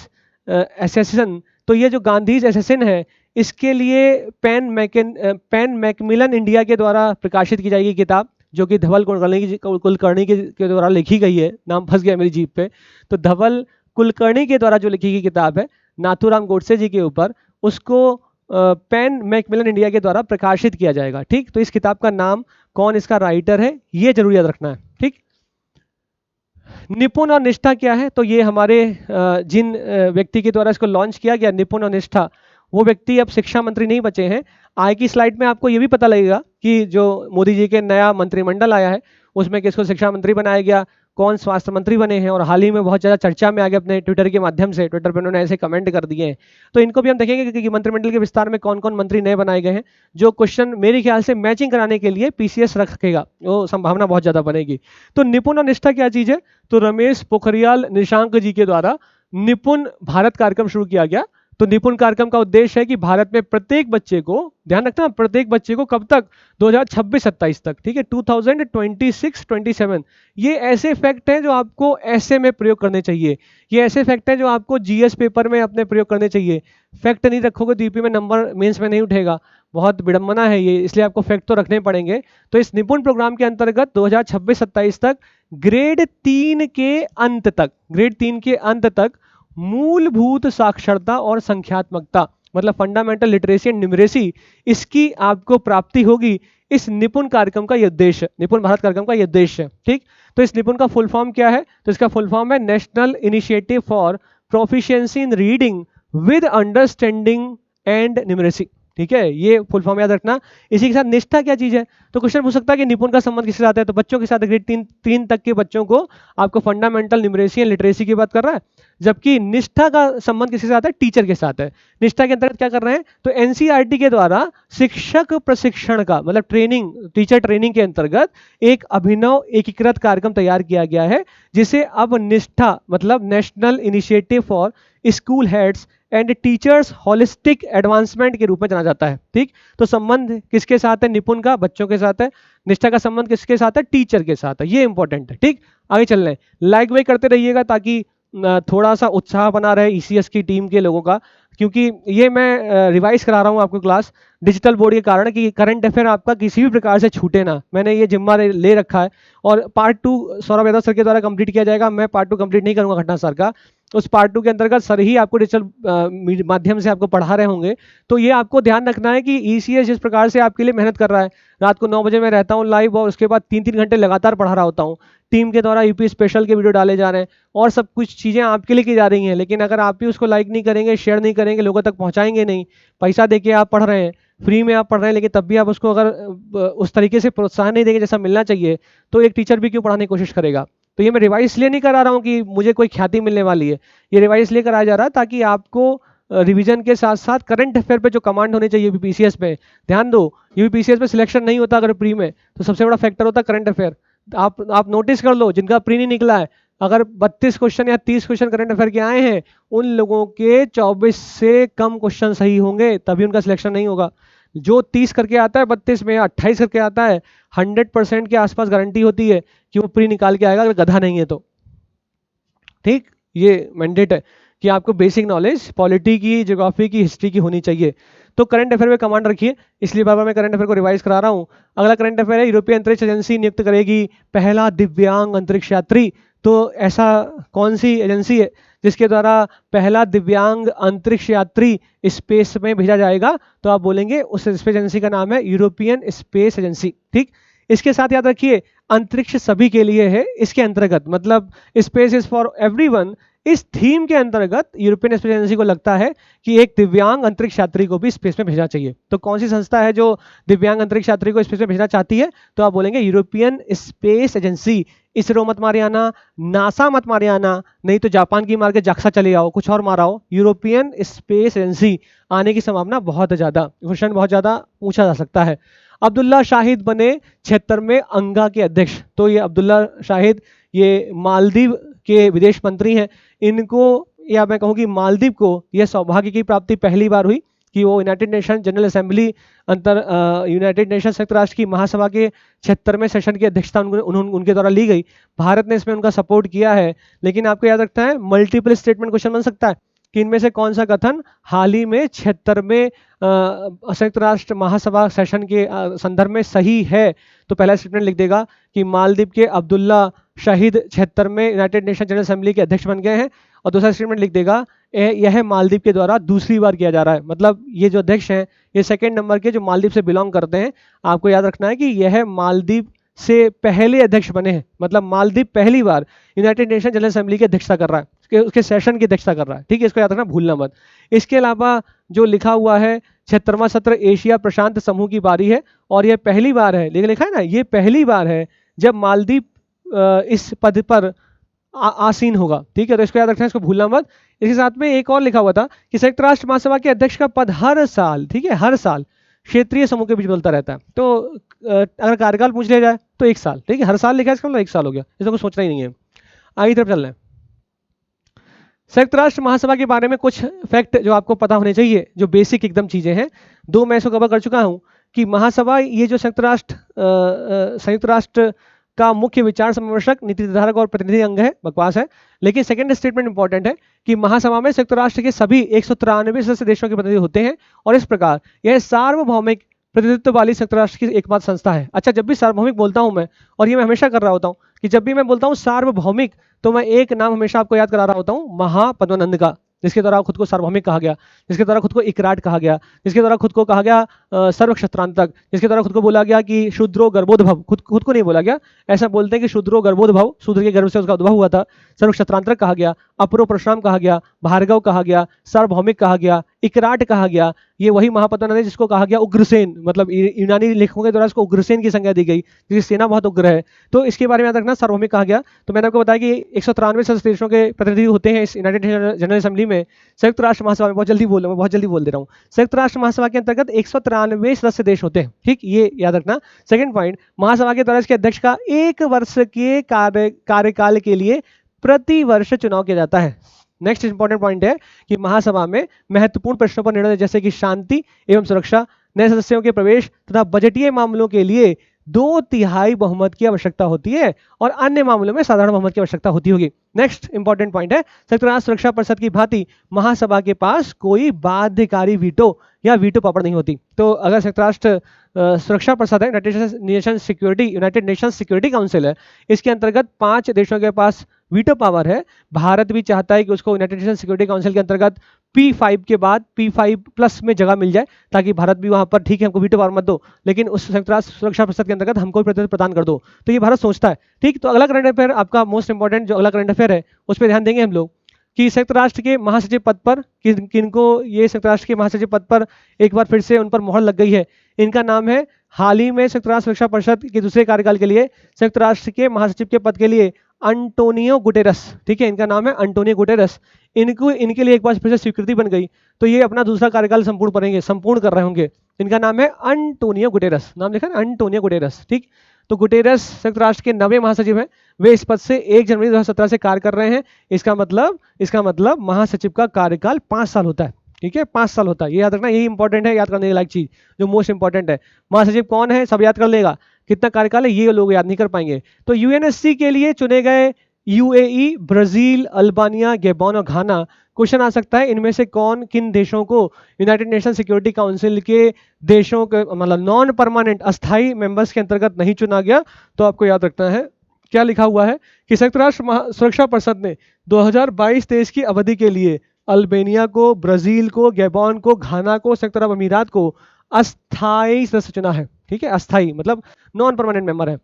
assassin. तो ये जो गांधीज एसेसिन है, इसके लिए पैन मैकमिलन इंडिया के द्वारा प्रकाशित की जाएगी किताब, जो कि धवल कुलकर्णी के द्वारा लिखी गई है। नाम फंस गया मेरी जीभ पे। तो धवल कुलकर्णी के द्वारा जो लिखी गई किताब है नाथूराम गोडसे जी के ऊपर, उसको पैन मैकमिलन इंडिया के द्वारा प्रकाशित किया जाएगा। ठीक, तो इस किताब का नाम, कौन इसका राइटर है, ये जरूर याद रखना है। ठीक, निपुण और निष्ठा क्या है? तो ये हमारे जिन व्यक्ति के द्वारा इसको लॉन्च किया गया, निपुण और निष्ठा, वो व्यक्ति अब शिक्षा मंत्री नहीं बचे हैं। आगे की स्लाइड में आपको ये भी पता लगेगा कि जो मोदी जी के नया मंत्रिमंडल आया है उसमें किसको शिक्षा मंत्री बनाया गया, कौन स्वास्थ्य मंत्री बने हैं, और हाल ही में बहुत ज़्यादा चर्चा में आ गया अपने ट्विटर के माध्यम से। ट्विटर पर उन्होंने ऐसे कमेंट कर दिए हैं, तो इनको भी हम देखेंगे कि मंत्रिमंडल के विस्तार में कौन कौन मंत्री नए बनाए गए हैं। जो क्वेश्चन मेरे ख्याल से मैचिंग कराने के लिए पीसीएस रखेगा, वो संभावना बहुत ज़्यादा बनेगी। तो निपुण और निष्ठा क्या चीज़ है? तो रमेश पोखरियाल निशंक जी के द्वारा निपुण भारत कार्यक्रम शुरू किया गया। तो निपुण कार्यक्रम का उद्देश्य है कि भारत में प्रत्येक बच्चे को, ध्यान रखना, प्रत्येक बच्चे को कब तक, 2026-27 तक, ठीक है, 2026-27, ये ऐसे फैक्ट हैं जो आपको ऐसे में प्रयोग करने चाहिए। ये ऐसे फैक्ट हैं जो आपको जीएस पेपर में अपने प्रयोग करने चाहिए। फैक्ट नहीं रखोगे तो यूपी में नंबर मेंस में नहीं उठेगा, बहुत विडंबना है ये, इसलिए आपको फैक्ट तो रखने पड़ेंगे। तो इस निपुण प्रोग्राम के अंतर्गत 2026-27 तक ग्रेड 3 के अंत तक, ग्रेड 3 के अंत तक मूलभूत साक्षरता और संख्यात्मकता, मतलब फंडामेंटल लिटरेसी एंड न्यूमरेसी, इसकी आपको प्राप्ति होगी। इस निपुण कार्यक्रम का ये उद्देश्य, निपुण भारत कार्यक्रम का ये उद्देश्य है। ठीक, तो इस निपुण का फुल फॉर्म क्या है? तो इसका फुल फॉर्म है national initiative for proficiency in reading with understanding and numeracy. ठीक है, ये फुल फॉर्म याद रखना। इसी के साथ निष्ठा क्या चीज है? तो क्वेश्चन पूछ सकता है कि निपुण का संबंध किसके साथ है? तो बच्चों के साथ, ग्रेड 3 तक के बच्चों को आपको फंडामेंटल न्यूमरेसी एंड लिटरेसी की बात कर रहा है। जबकि निष्ठा का संबंध किसके साथ है? टीचर के साथ है। निष्ठा के अंतर्गत क्या कर रहे हैं? तो एनसीईआरटी के द्वारा शिक्षक प्रशिक्षण का, मतलब ट्रेनिंग, टीचर ट्रेनिंग के अंतर्गत एक अभिनव एकीकृत कार्यक्रम तैयार किया गया है, जिसे अब निष्ठा, मतलब national initiative for school heads and teachers holistic advancement के रूप में जाना जाता है। ठीक, तो संबंध किसके साथ है? निपुण का बच्चों के साथ है। निष्ठा का संबंध किसके साथ है? टीचर के साथ है। ये इंपॉर्टेंट है। ठीक, आगे चल रहे हैं, लाइक वाइक करते रहिएगा ताकि थोड़ा सा उत्साह बना रहे ईसीएस की टीम के लोगों का, क्योंकि ये मैं रिवाइज करा रहा हूँ आपको क्लास डिजिटल बोर्ड के कारण, कि करंट अफेयर आपका किसी भी प्रकार से छूटे ना। मैंने ये जिम्मा ले रखा है, और पार्ट 2 सौरभ यादव सर के द्वारा कंप्लीट किया जाएगा। मैं पार्ट 2 कंप्लीट नहीं करूंगा घटना सर का, उस पार्ट 2 के अंतर्गत सर ही आपको डिजिटल माध्यम से आपको पढ़ा रहे होंगे। तो ये आपको ध्यान रखना है कि ईसीएस जिस प्रकार से आपके लिए मेहनत कर रहा है, रात को 9 बजे मैं रहता हूँ लाइव, और उसके बाद 3-3 घंटे लगातार पढ़ा रहा होता हूँ। टीम के द्वारा यूपी स्पेशल के वीडियो डाले जा रहे हैं, और सब कुछ चीज़ें आपके लिए की जा रही हैं, लेकिन अगर आप भी उसको लाइक नहीं करेंगे, शेयर नहीं करेंगे, लोगों तक पहुँचाएंगे नहीं, पैसा देके आप पढ़ रहे हैं, फ्री में आप पढ़ रहे हैं, लेकिन तब भी आप उसको अगर उस तरीके से प्रोत्साहन नहीं देंगे जैसा मिलना चाहिए, तो एक टीचर भी क्यों पढ़ाने की कोशिश करेगा। तो ये मैं रिवाइज इसलिए नहीं करा रहा हूँ कि मुझे कोई ख्याति मिलने वाली है, ये रिवाइज इसलिए कराया जा रहा है ताकि आपको रिवीजन के साथ साथ करंट अफेयर पे जो कमांड होनी चाहिए यूपीपीसीएस पे, ध्यान दो। यूपीपीसीएस पे सिलेक्शन नहीं होता अगर प्री में, तो सबसे बड़ा फैक्टर होता है करंट अफेयर। आप नोटिस कर लो, जिनका प्री नहीं निकला है अगर 32 क्वेश्चन या 30 क्वेश्चन करंट अफेयर के आए हैं, उन लोगों के 24 से कम क्वेश्चन सही होंगे, तभी उनका सिलेक्शन नहीं होगा। जो 30 करके आता है 32 में, 28 करके आता है, 100% के आसपास गारंटी होती है कि वो प्री निकाल के आएगा, अगर गधा नहीं है तो। ठीक, ये मैंडेट है कि आपको बेसिक नॉलेज पॉलिटी की, ज्योग्राफी की, हिस्ट्री की होनी चाहिए। तो करंट अफेयर में कमांड रखिए, इसलिए बार बार मैं करंट अफेयर को रिवाइज करा रहा हूं। अगला करंट अफेयर है, यूरोपीय अंतरिक्ष एजेंसी नियुक्त करेगी पहला दिव्यांग अंतरिक्ष यात्री। तो ऐसा कौन सी एजेंसी है जिसके द्वारा पहला दिव्यांग अंतरिक्ष यात्री स्पेस में भेजा जाएगा? तो आप बोलेंगे उस स्पेस एजेंसी का नाम है यूरोपियन स्पेस एजेंसी। ठीक, इसके साथ याद रखिए अंतरिक्ष सभी के लिए है, इसके अंतर्गत मतलब स्पेस इज फॉर एवरीवन, इस थीम के अंतर्गत यूरोपियन स्पेस एजेंसी को लगता है कि एक दिव्यांग अंतरिक्ष यात्री को भी स्पेस में भेजना चाहिए। तो कौन सी संस्था है जो दिव्यांग अंतरिक्ष यात्री को स्पेस में भेजना चाहती है? तो आप बोलेंगे यूरोपियन स्पेस एजेंसी। इसरो मत मारे आना, नासा मत मारे आना, नहीं तो जापान की मार के जाक्सा चले आओ, कुछ और मारा हो। यूरोपियन स्पेस एजेंसी आने की संभावना बहुत ज्यादा, क्वेश्चन बहुत ज्यादा पूछा जा सकता है। अब्दुल्ला शाहिद बने 76 में अंगा के अध्यक्ष। तो ये अब्दुल्ला शाहिद ये मालदीव के विदेश मंत्री हैं। इनको, या मैं कहूँ कि मालदीव को यह सौभाग्य की प्राप्ति पहली बार हुई कि वो United nation general assembly United nation संयुक्त राष्ट्र की महासभा के 76वें सेशन की अध्यक्षता उनके द्वारा ली गई। भारत ने इसमें उनका सपोर्ट किया है। लेकिन आपको याद रखना है, मल्टीपल स्टेटमेंट क्वेश्चन बन सकता है कि इनमें से कौन सा कथन हाल ही में 76वें संयुक्त राष्ट्र महासभा सेशन के संदर्भ में सही है। तो पहला स्टेटमेंट लिख देगा कि मालदीव के अब्दुल्ला शाहिद 76वें यूनाइटेड नेशन जनरल असेंबली के अध्यक्ष बन गए हैं। और दूसरा स्टेटमेंट लिख देगा यह मालदीव के द्वारा दूसरी बार किया जा रहा है। मतलब ये जो अध्यक्ष हैं ये सेकंड नंबर के जो मालदीव से बिलोंग करते हैं। आपको याद रखना है कि यह मालदीव से पहले अध्यक्ष बने हैं, मतलब मालदीव पहली बार यूनाइटेड नेशन जनरल असेंबली की अध्यक्षता कर रहा है, उसके सेशन की अध्यक्षता कर रहा है। ठीक है, इसको याद रखना, भूलना मत। इसके अलावा जो लिखा हुआ है 76वां सत्र एशिया प्रशांत समूह की बारी है, और यह पहली बार है, लेकिन लिखा है ना, ये पहली बार है जब मालदीव इस पद पर आसीन होगा। ठीक है, तो इसको याद रखना है, इसको भूलना मत। इसके साथ में एक और लिखा हुआ था कि संयुक्त राष्ट्र महासभा के अध्यक्ष का पद हर साल, ठीक है, हर साल क्षेत्रीय समूह के बीच बदलता रहता है। तो अगर कार्यकाल पूछ लिया जाए तो 1 साल, ठीक है, हर साल लिखा है, इसका मतलब 1 साल हो गया, इसमें कुछ सोचना ही नहीं है। आगे तरफ चल रहे हैं। संयुक्त राष्ट्र महासभा के बारे में कुछ फैक्ट जो आपको पता होने चाहिए, जो बेसिक एकदम चीजें हैं। 2 मैं इसको कवर कर चुका हूं कि महासभा ये जो संयुक्त राष्ट्र का मुख्य विचार समन्वयक, नीति निर्धारक और प्रतिनिधि अंग है, बकवास है। लेकिन सेकंड स्टेटमेंट इंपॉर्टेंट है कि महासभा में संयुक्त राष्ट्र के सभी 193 सदस्य देशों के प्रतिनिधि होते हैं, और इस प्रकार यह सार्वभौमिक प्रतिनिधित्व वाली संयुक्त राष्ट्र की एकमात्र संस्था है। अच्छा, जब भी सार्वभौमिक बोलता हूं मैं, और ये मैं हमेशा कर रहा होता हूं कि जब भी मैं बोलता हूं सार्वभौमिक, तो मैं एक नाम हमेशा आपको याद करा रहा होता हूं, महापद्मानंद का, जिसके द्वारा खुद को सार्वभौमिक कहा गया, जिसके द्वारा खुद को इकराट कहा गया, जिसके द्वारा खुद को कहा गया सर्वक्षत्रांतक, जिसके द्वारा खुद को बोला गया कि शूद्रो गर्भोद्भव, खुद को नहीं बोला गया, ऐसा बोलते हैं कि शूद्रो गर्भोद्भव, शूद्र के गर्भ से उसका उद्भव हुआ था, सर्वक्षत्रांतक कहा गया, अपरो परशुराम कहा गया, भार्गव कहा गया, सार्वभौमिक कहा गया, इकराट कहा गया। ये वही महापद्मानंद है जिसको कहा गया उग्रसेन, मतलब यूनानी लेखकों के द्वारा इसको उग्रसेन की संज्ञा दी गई, जिसकी सेना बहुत उग्र है। तो इसके बारे में याद रखना, सार्वभौमिक कहा गया। तो मैंने आपको बताया कि 193 सदस्य देशों के प्रतिनिधि होते हैं इस यूनाइटेड जनरल असेंबली में। संयुक्त राष्ट्र महासभा में बहुत जल्दी बोल दे रहा हूँ। संयुक्त राष्ट्र महासभा के अंतर्गत 193 सदस्य देश होते हैं। ठीक, ये याद रखना। सेकंड पॉइंट, महासभा के द्वारा इसके अध्यक्ष का 1 वर्ष के कार्यकाल के लिए प्रति वर्ष चुनाव किया जाता है। नेक्स्ट इंपॉर्टेंट पॉइंट है कि महासभा में महत्वपूर्ण प्रश्नों पर निर्णय जैसे कि शांति एवं सुरक्षा, नए सदस्यों के प्रवेश तथा बजटीय मामलों के लिए 2/3 बहुमत की आवश्यकता होती है, और अन्य मामलों में साधारण बहुमत की आवश्यकता होती होगी। नेक्स्ट इंपॉर्टेंट पॉइंट है, संयुक्त राष्ट्र सुरक्षा परिषद की भांति महासभा के पास कोई बाध्यकारी वीटो या वीटो पावर नहीं होती। तो अगर संयुक्त राष्ट्र सुरक्षा परिषद है, यूनाइटेड नेशन सिक्योरिटी काउंसिल है, इसके अंतर्गत 5 देशों के पास वीटो पावर है। भारत भी चाहता है कि उसको यूनाइटेड नेशन सिक्योरिटी काउंसिल के अंतर्गत P5 के बाद P5+ में जगह मिल जाए, ताकि भारत भी वहां पर, ठीक है हमको वीटो पावर मत दो, लेकिन उस संयुक्त राष्ट्र सुरक्षा परिषद के अंतर्गत हमको प्रतिनिधित्व प्रदान कर दो। तो ये भारत सोचता है। ठीक, तो अगला करंट अफेयर, आपका मोस्ट इंपॉर्टेंट जो अगला करंट अफेयर है, उस पर ध्यान देंगे हम लोग कि संयुक्त राष्ट्र के महासचिव पद पर किनको, ये संयुक्त राष्ट्र के महासचिव पद पर एक बार फिर से उन पर मोहर लग गई है। इनका नाम है, हाल ही में संयुक्त राष्ट्र सुरक्षा परिषद के दूसरे कार्यकाल के लिए संयुक्त राष्ट्र के महासचिव के पद के लिए अंटोनियो गुटेरस, ठीक है, इनका नाम है अंटोनियो गुटेरस। इनके लिए एक बार फिर से स्वीकृति बन गई, तो ये अपना दूसरा कार्यकाल संपूर्ण कर रहे होंगे। इनका नाम है अंटोनियो गुटेरस, नाम लिखा है अंटोनियो गुटेरस। ठीक, तो गुटेरस संयुक्त राष्ट्र के 9वें महासचिव हैं, वे इस पद से 1 जनवरी 2017 से कार्य कर रहे हैं। इसका मतलब महासचिव का कार्यकाल 5 साल होता है। ठीक है, 5 साल होता है, ये याद रखना, यही इंपॉर्टेंट है, याद करने लायक चीज जो मोस्ट इंपॉर्टेंट है। महासचिव कौन है सब याद कर लेगा, कितना कार्यकाल है ये लोग याद नहीं कर पाएंगे। तो यूएनएससी के लिए चुने गए यूएई, ब्राजील, अल्बानिया, गैबोन और घाना। क्वेश्चन आ सकता है इनमें से कौन किन देशों को यूनाइटेड नेशन सिक्योरिटी काउंसिल के देशों के मतलब नॉन परमानेंट अस्थाई मेंबर्स के अंतर्गत नहीं चुना गया। तो आपको याद रखना है क्या लिखा हुआ है कि संयुक्त राष्ट्र सुरक्षा परिषद ने 2022-23 की अवधि के लिए अल्बानिया को, ब्राजील को, गैबोन को, घाना को, संयुक्त अरब अमीरात को अस्थाई सदस्य चुना है। ठीक है, अस्थाई मतलब नॉन परमानेंट मेंबर है।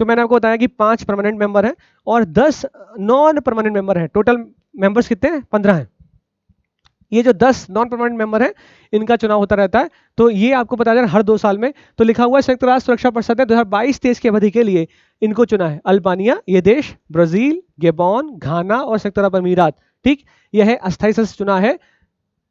तो मैंने आपको बताया कि 5 परमानेंट मेंबर हैं और 10 नॉन परमानेंट मेंबर हैं। टोटल मेंबर्स कितने हैं? 15 हैं। ये जो 10 नॉन परमानेंट मेंबर हैं इनका चुनाव होता रहता है। तो ये आपको बताया जा रहा है हर 2 साल में। तो लिखा हुआ है संयुक्त राष्ट्र सुरक्षा परिषद ने 2022-23 की अवधि के लिए इनको चुना है, अल्बानिया ये देश, ब्राजील, गैबोन, घाना और संयुक्त अरब अमीरात। ठीक, यह है अस्थायी सदस्य चुना है।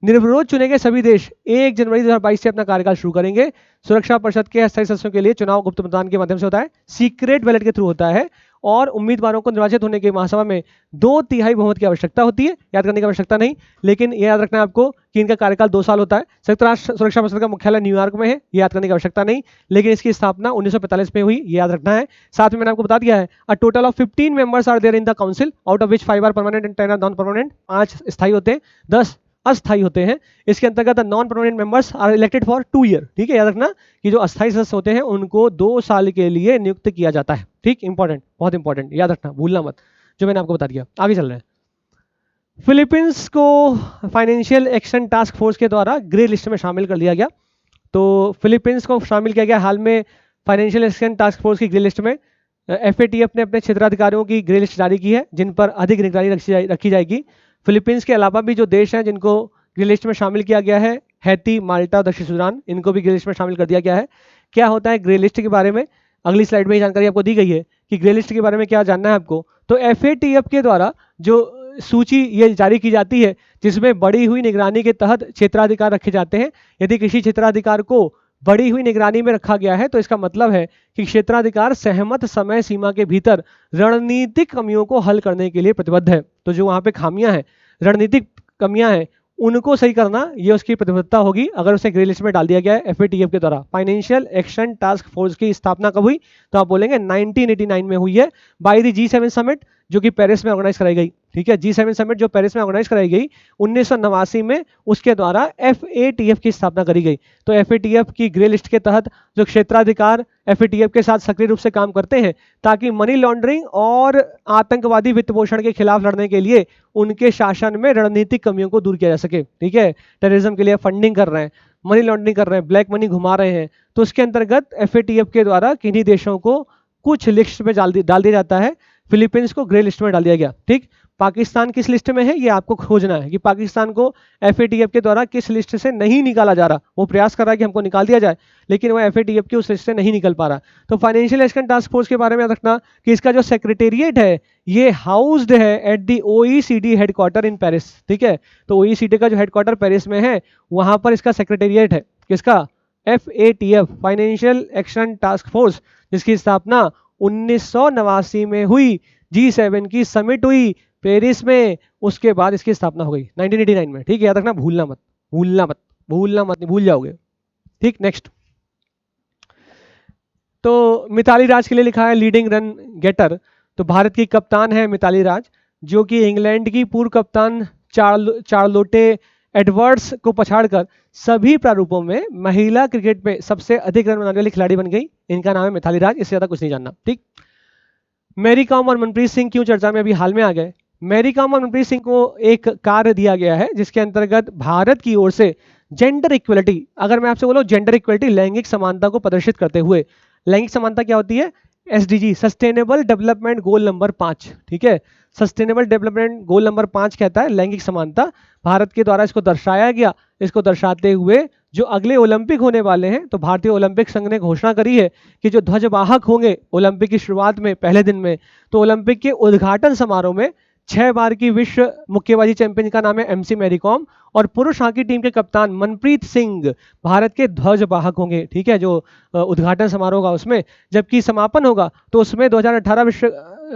निर्विरोध चुने गए सभी देश 1 जनवरी 2022 से अपना कार्यकाल शुरू करेंगे। सुरक्षा परिषद के अस्थायी सदस्यों के लिए चुनाव गुप्त मतदान के माध्यम से होता है, सीक्रेट बैलेट के थ्रू होता है और उम्मीदवारों को निर्वाचित होने के महासभा में 2/3 बहुमत की आवश्यकता होती है। याद करने की आवश्यकता नहीं, लेकिन यह याद रखना है आपको कि इनका कार्यकाल 2 साल होता है। संयुक्त राष्ट्र सुरक्षा परिषद का मुख्यालय न्यूयॉर्क में है, ये याद करने की आवश्यकता नहीं, लेकिन इसकी स्थापना 1945 में हुई, ये याद रखना है। साथ में मैंने आपको बता दिया है a total of 15 members are there in the council, out of which 5 are permanent and 10 are non permanent. 5 स्थायी होते हैं, 10 अस्थायी होते हैं। इसके अंतर्गत non permanent members are elected for 2 year. ठीक है, याद रखना कि जो अस्थायी सदस्य होते हैं उनको 2 साल के लिए नियुक्त किया जाता है। ठीक, इंपॉर्टेंट, बहुत इंपॉर्टेंट, याद रखना, भूलना मत जो मैंने आपको बता दिया। आगे चल रहे हैं। फिलीपींस को फाइनेंशियल एक्शन टास्क फोर्स के द्वारा ग्रे लिस्ट में शामिल कर लिया गया। तो फिलीपींस को शामिल किया गया हाल में फाइनेंशियल एक्शन टास्क फोर्स की ग्रे लिस्ट में। एफएटीएफ ने अपने क्षेत्राधिकारियों की ग्रे लिस्ट जारी की है जिन पर अधिक निगरानी रखी जाएगी। फिलीपींस के अलावा भी जो देश हैं जिनको ग्रे लिस्ट में शामिल किया गया है, हैती, माल्टा, दक्षिण सूडान, इनको भी ग्रे लिस्ट में शामिल कर दिया गया है। क्या होता है ग्रे लिस्ट के बारे में, अगली स्लाइड में जानकारी आपको दी गई है कि ग्रे लिस्ट के बारे में क्या जानना है आपको। तो एफएटीएफ के द्वारा जो सूची ये जारी की जाती है जिसमें बढ़ी हुई निगरानी के तहत क्षेत्राधिकार रखे जाते हैं। यदि किसी क्षेत्राधिकार को बढ़ी हुई निगरानी में रखा गया है तो इसका मतलब है कि क्षेत्राधिकार सहमत समय सीमा के भीतर रणनीतिक कमियों को हल करने के लिए प्रतिबद्ध है। तो जो वहां पे खामियां हैं, रणनीतिक कमियां हैं, उनको सही करना ये उसकी प्रतिबद्धता होगी अगर उसे ग्रे लिस्ट में डाल दिया गया है एफएटीएफ के द्वारा। फाइनेंशियल एक्शन टास्क फोर्स की स्थापना कब हुई? तो आप बोलेंगे 1989 में हुई है बाय द G7 समिट जो कि पेरिस में ऑर्गेनाइज कराई गई। ठीक है, G7 समिट जो पेरिस में ऑर्गेनाइज कराई गई 1989 में, उसके द्वारा एफएटीएफ की स्थापना करी गई। तो एफएटीएफ की ग्रे लिस्ट के तहत जो क्षेत्राधिकार एफएटीएफ के साथ सक्रिय रूप से काम करते हैं ताकि मनी लॉन्ड्रिंग और आतंकवादी वित्त पोषण के खिलाफ लड़ने के लिए उनके शासन में रणनीतिक कमियों को दूर किया जा सके। ठीक है, टेररिज्म के लिए फंडिंग कर रहे हैं, मनी लॉन्ड्रिंग कर रहे हैं, ब्लैक मनी घुमा रहे हैं, तो उसके अंतर्गत एफएटीएफ के द्वारा किन्हीं देशों को कुछ लिस्ट में डाल दिया जाता है। फिलीपींस को ग्रे लिस्ट में डाल दिया गया। ठीक, पाकिस्तान किस लिस्ट में है ये आपको खोजना है कि पाकिस्तान को एफएटीएफ के द्वारा किस लिस्ट से नहीं निकाला जा रहा। वो प्रयास कर रहा है कि हमको निकाल दिया जाए लेकिन वो एफएटीएफ की उस लिस्ट से नहीं निकल पा रहा। तो फाइनेंशियल एक्शन टास्क फोर्स के बारे में याद रखना कि इसका जो सेक्रेटेरिएट है ये हाउस्ड है at the OECD headquarter in Paris. ठीक है, तो OECD का जो हेडक्वार्टर पेरिस में है वहां पर इसका सेक्रेटेरिएट है। किसका? FATF, financial action task force, जिसकी स्थापना 1989 में हुई। G7 की समिट हुई पेरिस में, उसके बाद इसकी स्थापना हो गई 1989 में। ठीक है, याद रखना, भूलना मत, नहीं भूल जाओगे। ठीक, नेक्स्ट। तो मिताली राज के लिए लिखा है लीडिंग रन गेटर। तो भारत की कप्तान है मिताली राज जो कि इंग्लैंड की पूर्व कप्तान चार्लोटे एडवर्ड्स को पछाड़कर सभी प्रारूपों में महिला क्रिकेट में सबसे अधिक रन बनाने वाली खिलाड़ी बन गई। इनका नाम है मिताली राज, इससे ज्यादा कुछ नहीं जानना। ठीक, मैरी कॉम और मनप्रीत सिंह क्यों चर्चा में अभी हाल में आ गए? मैरी कॉम और मनप्रीत सिंह को एक कार्य दिया गया है जिसके अंतर्गत भारत की ओर से जेंडर इक्वलिटी, अगर मैं आपसे बोलूं जेंडर इक्वलिटी, लैंगिक समानता को प्रदर्शित करते हुए, लैंगिक समानता क्या होती है? SDG, sustainable development goal number 5। ठीक है, सस्टेनेबल डेवलपमेंट गोल नंबर 5 कहता है लैंगिक समानता। भारत के द्वारा इसको दर्शाया गया। इसको दर्शाते हुए जो अगले ओलंपिक होने वाले हैं तो भारतीय ओलंपिक संघ ने घोषणा करी है कि जो ध्वजवाहक होंगे ओलंपिक की शुरुआत में पहले दिन में, तो ओलंपिक के उद्घाटन समारोह में 6 बार की विश्व मुक्केबाजी चैंपियन का नाम है MC मैरी कॉम, और पुरुष हॉकी टीम के कप्तान मनप्रीत सिंह भारत के ध्वजवाहक होंगे, ठीक है, जो उद्घाटन समारोह होगा उसमें। जबकि समापन होगा तो उसमें 2018 विश्व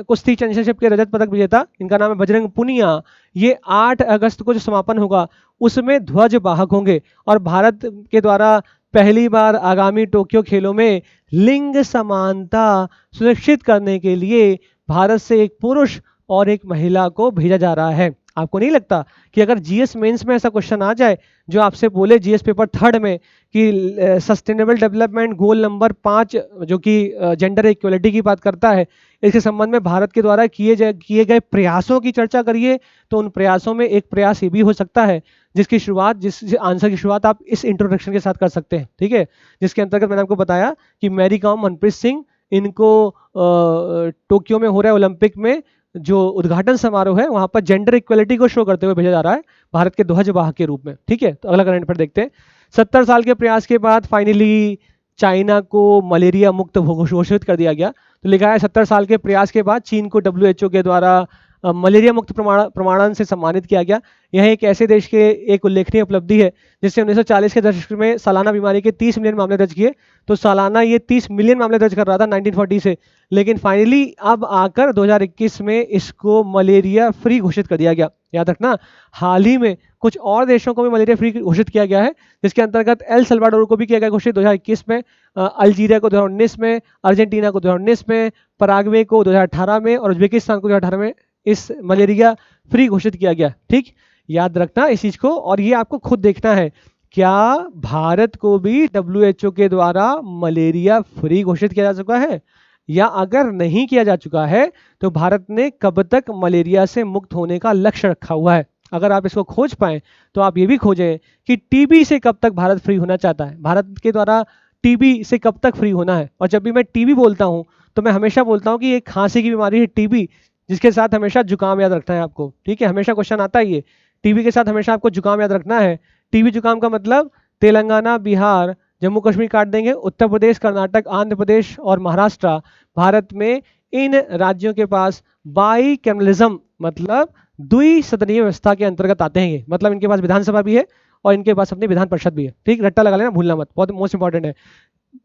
कुश्ती चैंपियनशिप के रजत पदक विजेता, इनका नाम है बजरंग पुनिया, ये 8 अगस्त को जो समापन होगा उसमें ध्वजवाहक होंगे। और भारत के द्वारा पहली बार आगामी टोक्यो खेलों में लिंग समानता सुनिश्चित करने के लिए भारत से एक पुरुष और एक महिला को भेजा जा रहा है। आपको नहीं लगता कि अगर जीएस मेंस में ऐसा क्वेश्चन आ जाए जो आपसे बोले जीएस पेपर 3 में कि सस्टेनेबल डेवलपमेंट गोल नंबर 5 जो कि जेंडर इक्वलिटी की बात करता है, इसके संबंध में भारत के द्वारा किए गए प्रयासों की चर्चा करिए, तो उन प्रयासों में एक प्रयास ये भी हो सकता है जिसकी शुरुआत, जिस आंसर की शुरुआत आप इस इंट्रोडक्शन के साथ कर सकते हैं, ठीक है, जिसके अंतर्गत मैंने आपको बताया कि मैरी कॉम, मनप्रीत सिंह, इनको टोक्यो में हो रहे ओलंपिक में जो उद्घाटन समारोह है वहां पर जेंडर इक्वलिटी को शो करते हुए भेजा जा रहा है भारत के ध्वजवाहक के रूप में, ठीक है। तो अगला करंट अफेयर देखते हैं। 70 साल के प्रयास के बाद फाइनली चाइना को मलेरिया मुक्त घोषित कर दिया गया। तो लिखा है 70 साल के प्रयास के बाद चीन को WHO के द्वारा मलेरिया मुक्त प्रमाणन से सम्मानित किया गया। यह एक ऐसे देश के एक उल्लेखनीय उपलब्धि है जिससे 1940 के दशक में सालाना बीमारी के 30 मिलियन मामले दर्ज किए। तो सालाना ये 30 मिलियन मामले दर्ज कर रहा था 1940 से, लेकिन फाइनली अब आकर 2021 में इसको मलेरिया फ्री घोषित कर दिया गया। याद रखना, हाल ही में कुछ और देशों को भी मलेरिया फ्री घोषित किया गया है, जिसके अंतर्गत एल सल्वाडोर को भी किया गया घोषित 2021 में, अल्जीरिया को 2019 में, अर्जेंटीना को 2019 में, पराग्वे को 2018 में और उज्बेकिस्तान को 2018 में इस मलेरिया फ्री घोषित किया गया। ठीक, याद रखना इस चीज को। और ये आपको खुद देखना है, क्या भारत को भी WHO के द्वारा मलेरिया फ्री घोषित किया जा चुका है, या अगर नहीं किया जा चुका है तो भारत ने कब तक मलेरिया से मुक्त होने का लक्ष्य रखा हुआ है। अगर आप इसको खोज पाए तो आप ये भी खोजें कि टीबी से कब तक भारत फ्री होना चाहता है, भारत के द्वारा टीबी से कब तक फ्री होना है। और जब भी मैं टीबी बोलता हूं तो मैं हमेशा बोलता हूं कि ये खांसी की बीमारी है टीबी, जिसके साथ हमेशा जुकाम याद रखना है आपको, ठीक है, हमेशा क्वेश्चन आता है ये, टीबी के साथ हमेशा आपको जुकाम याद रखना है। टीबी जुकाम का मतलब तेलंगाना, बिहार, जम्मू कश्मीर काट देंगे, उत्तर प्रदेश, कर्नाटक, आंध्र प्रदेश और महाराष्ट्र, भारत में इन राज्यों के पास बाई कैमरलिज्म मतलब द्विसदनीय व्यवस्था के अंतर्गत आते हैं ये, मतलब इनके पास विधानसभा भी है और इनके पास अपनी विधान परिषद भी है। ठीक, रट्टा लगा लेना, भूलना मत, बहुत मोस्ट इंपॉर्टेंट है।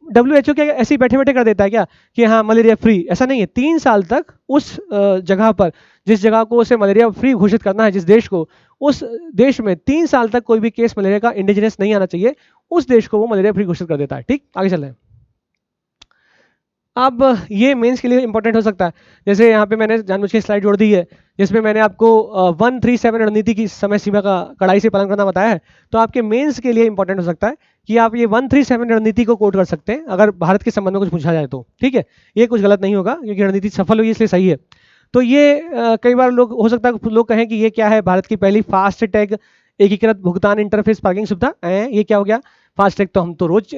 WHO क्या ऐसे ही बैठे बैठे कर देता है क्या कि हाँ मलेरिया फ्री, ऐसा नहीं है। 3 साल तक उस जगह पर, जिस जगह को उसे मलेरिया फ्री घोषित करना है, जिस देश को, उस देश में 3 साल तक कोई भी केस मलेरिया का इंडिजिनस नहीं आना चाहिए, उस देश को वो मलेरिया फ्री घोषित कर देता है। ठीक, आगे चल रहे हैं। अब ये मेंस के लिए इंपॉर्टेंट हो सकता है, जैसे यहाँ पे मैंने जानबूझ के स्लाइड जोड़ दी है जिसमें मैंने आपको 137 रणनीति की समय सीमा का कड़ाई से पालन करना बताया है। तो आपके मेंस के लिए इंपॉर्टेंट हो सकता है कि आप ये 137 रणनीति को कोट कर सकते हैं अगर भारत के संबंध में कुछ पूछा जाए तो। ठीक है, ये कुछ गलत नहीं होगा क्योंकि रणनीति सफल हुई इसलिए सही है। तो ये कई बार लोग, हो सकता है लोग कहें कि ये क्या है, भारत की पहली फास्ट टैग एकीकृत भुगतान इंटरफेस पार्किंग सुविधा, ये क्या हो गया। फास्टैग तो हम तो रोज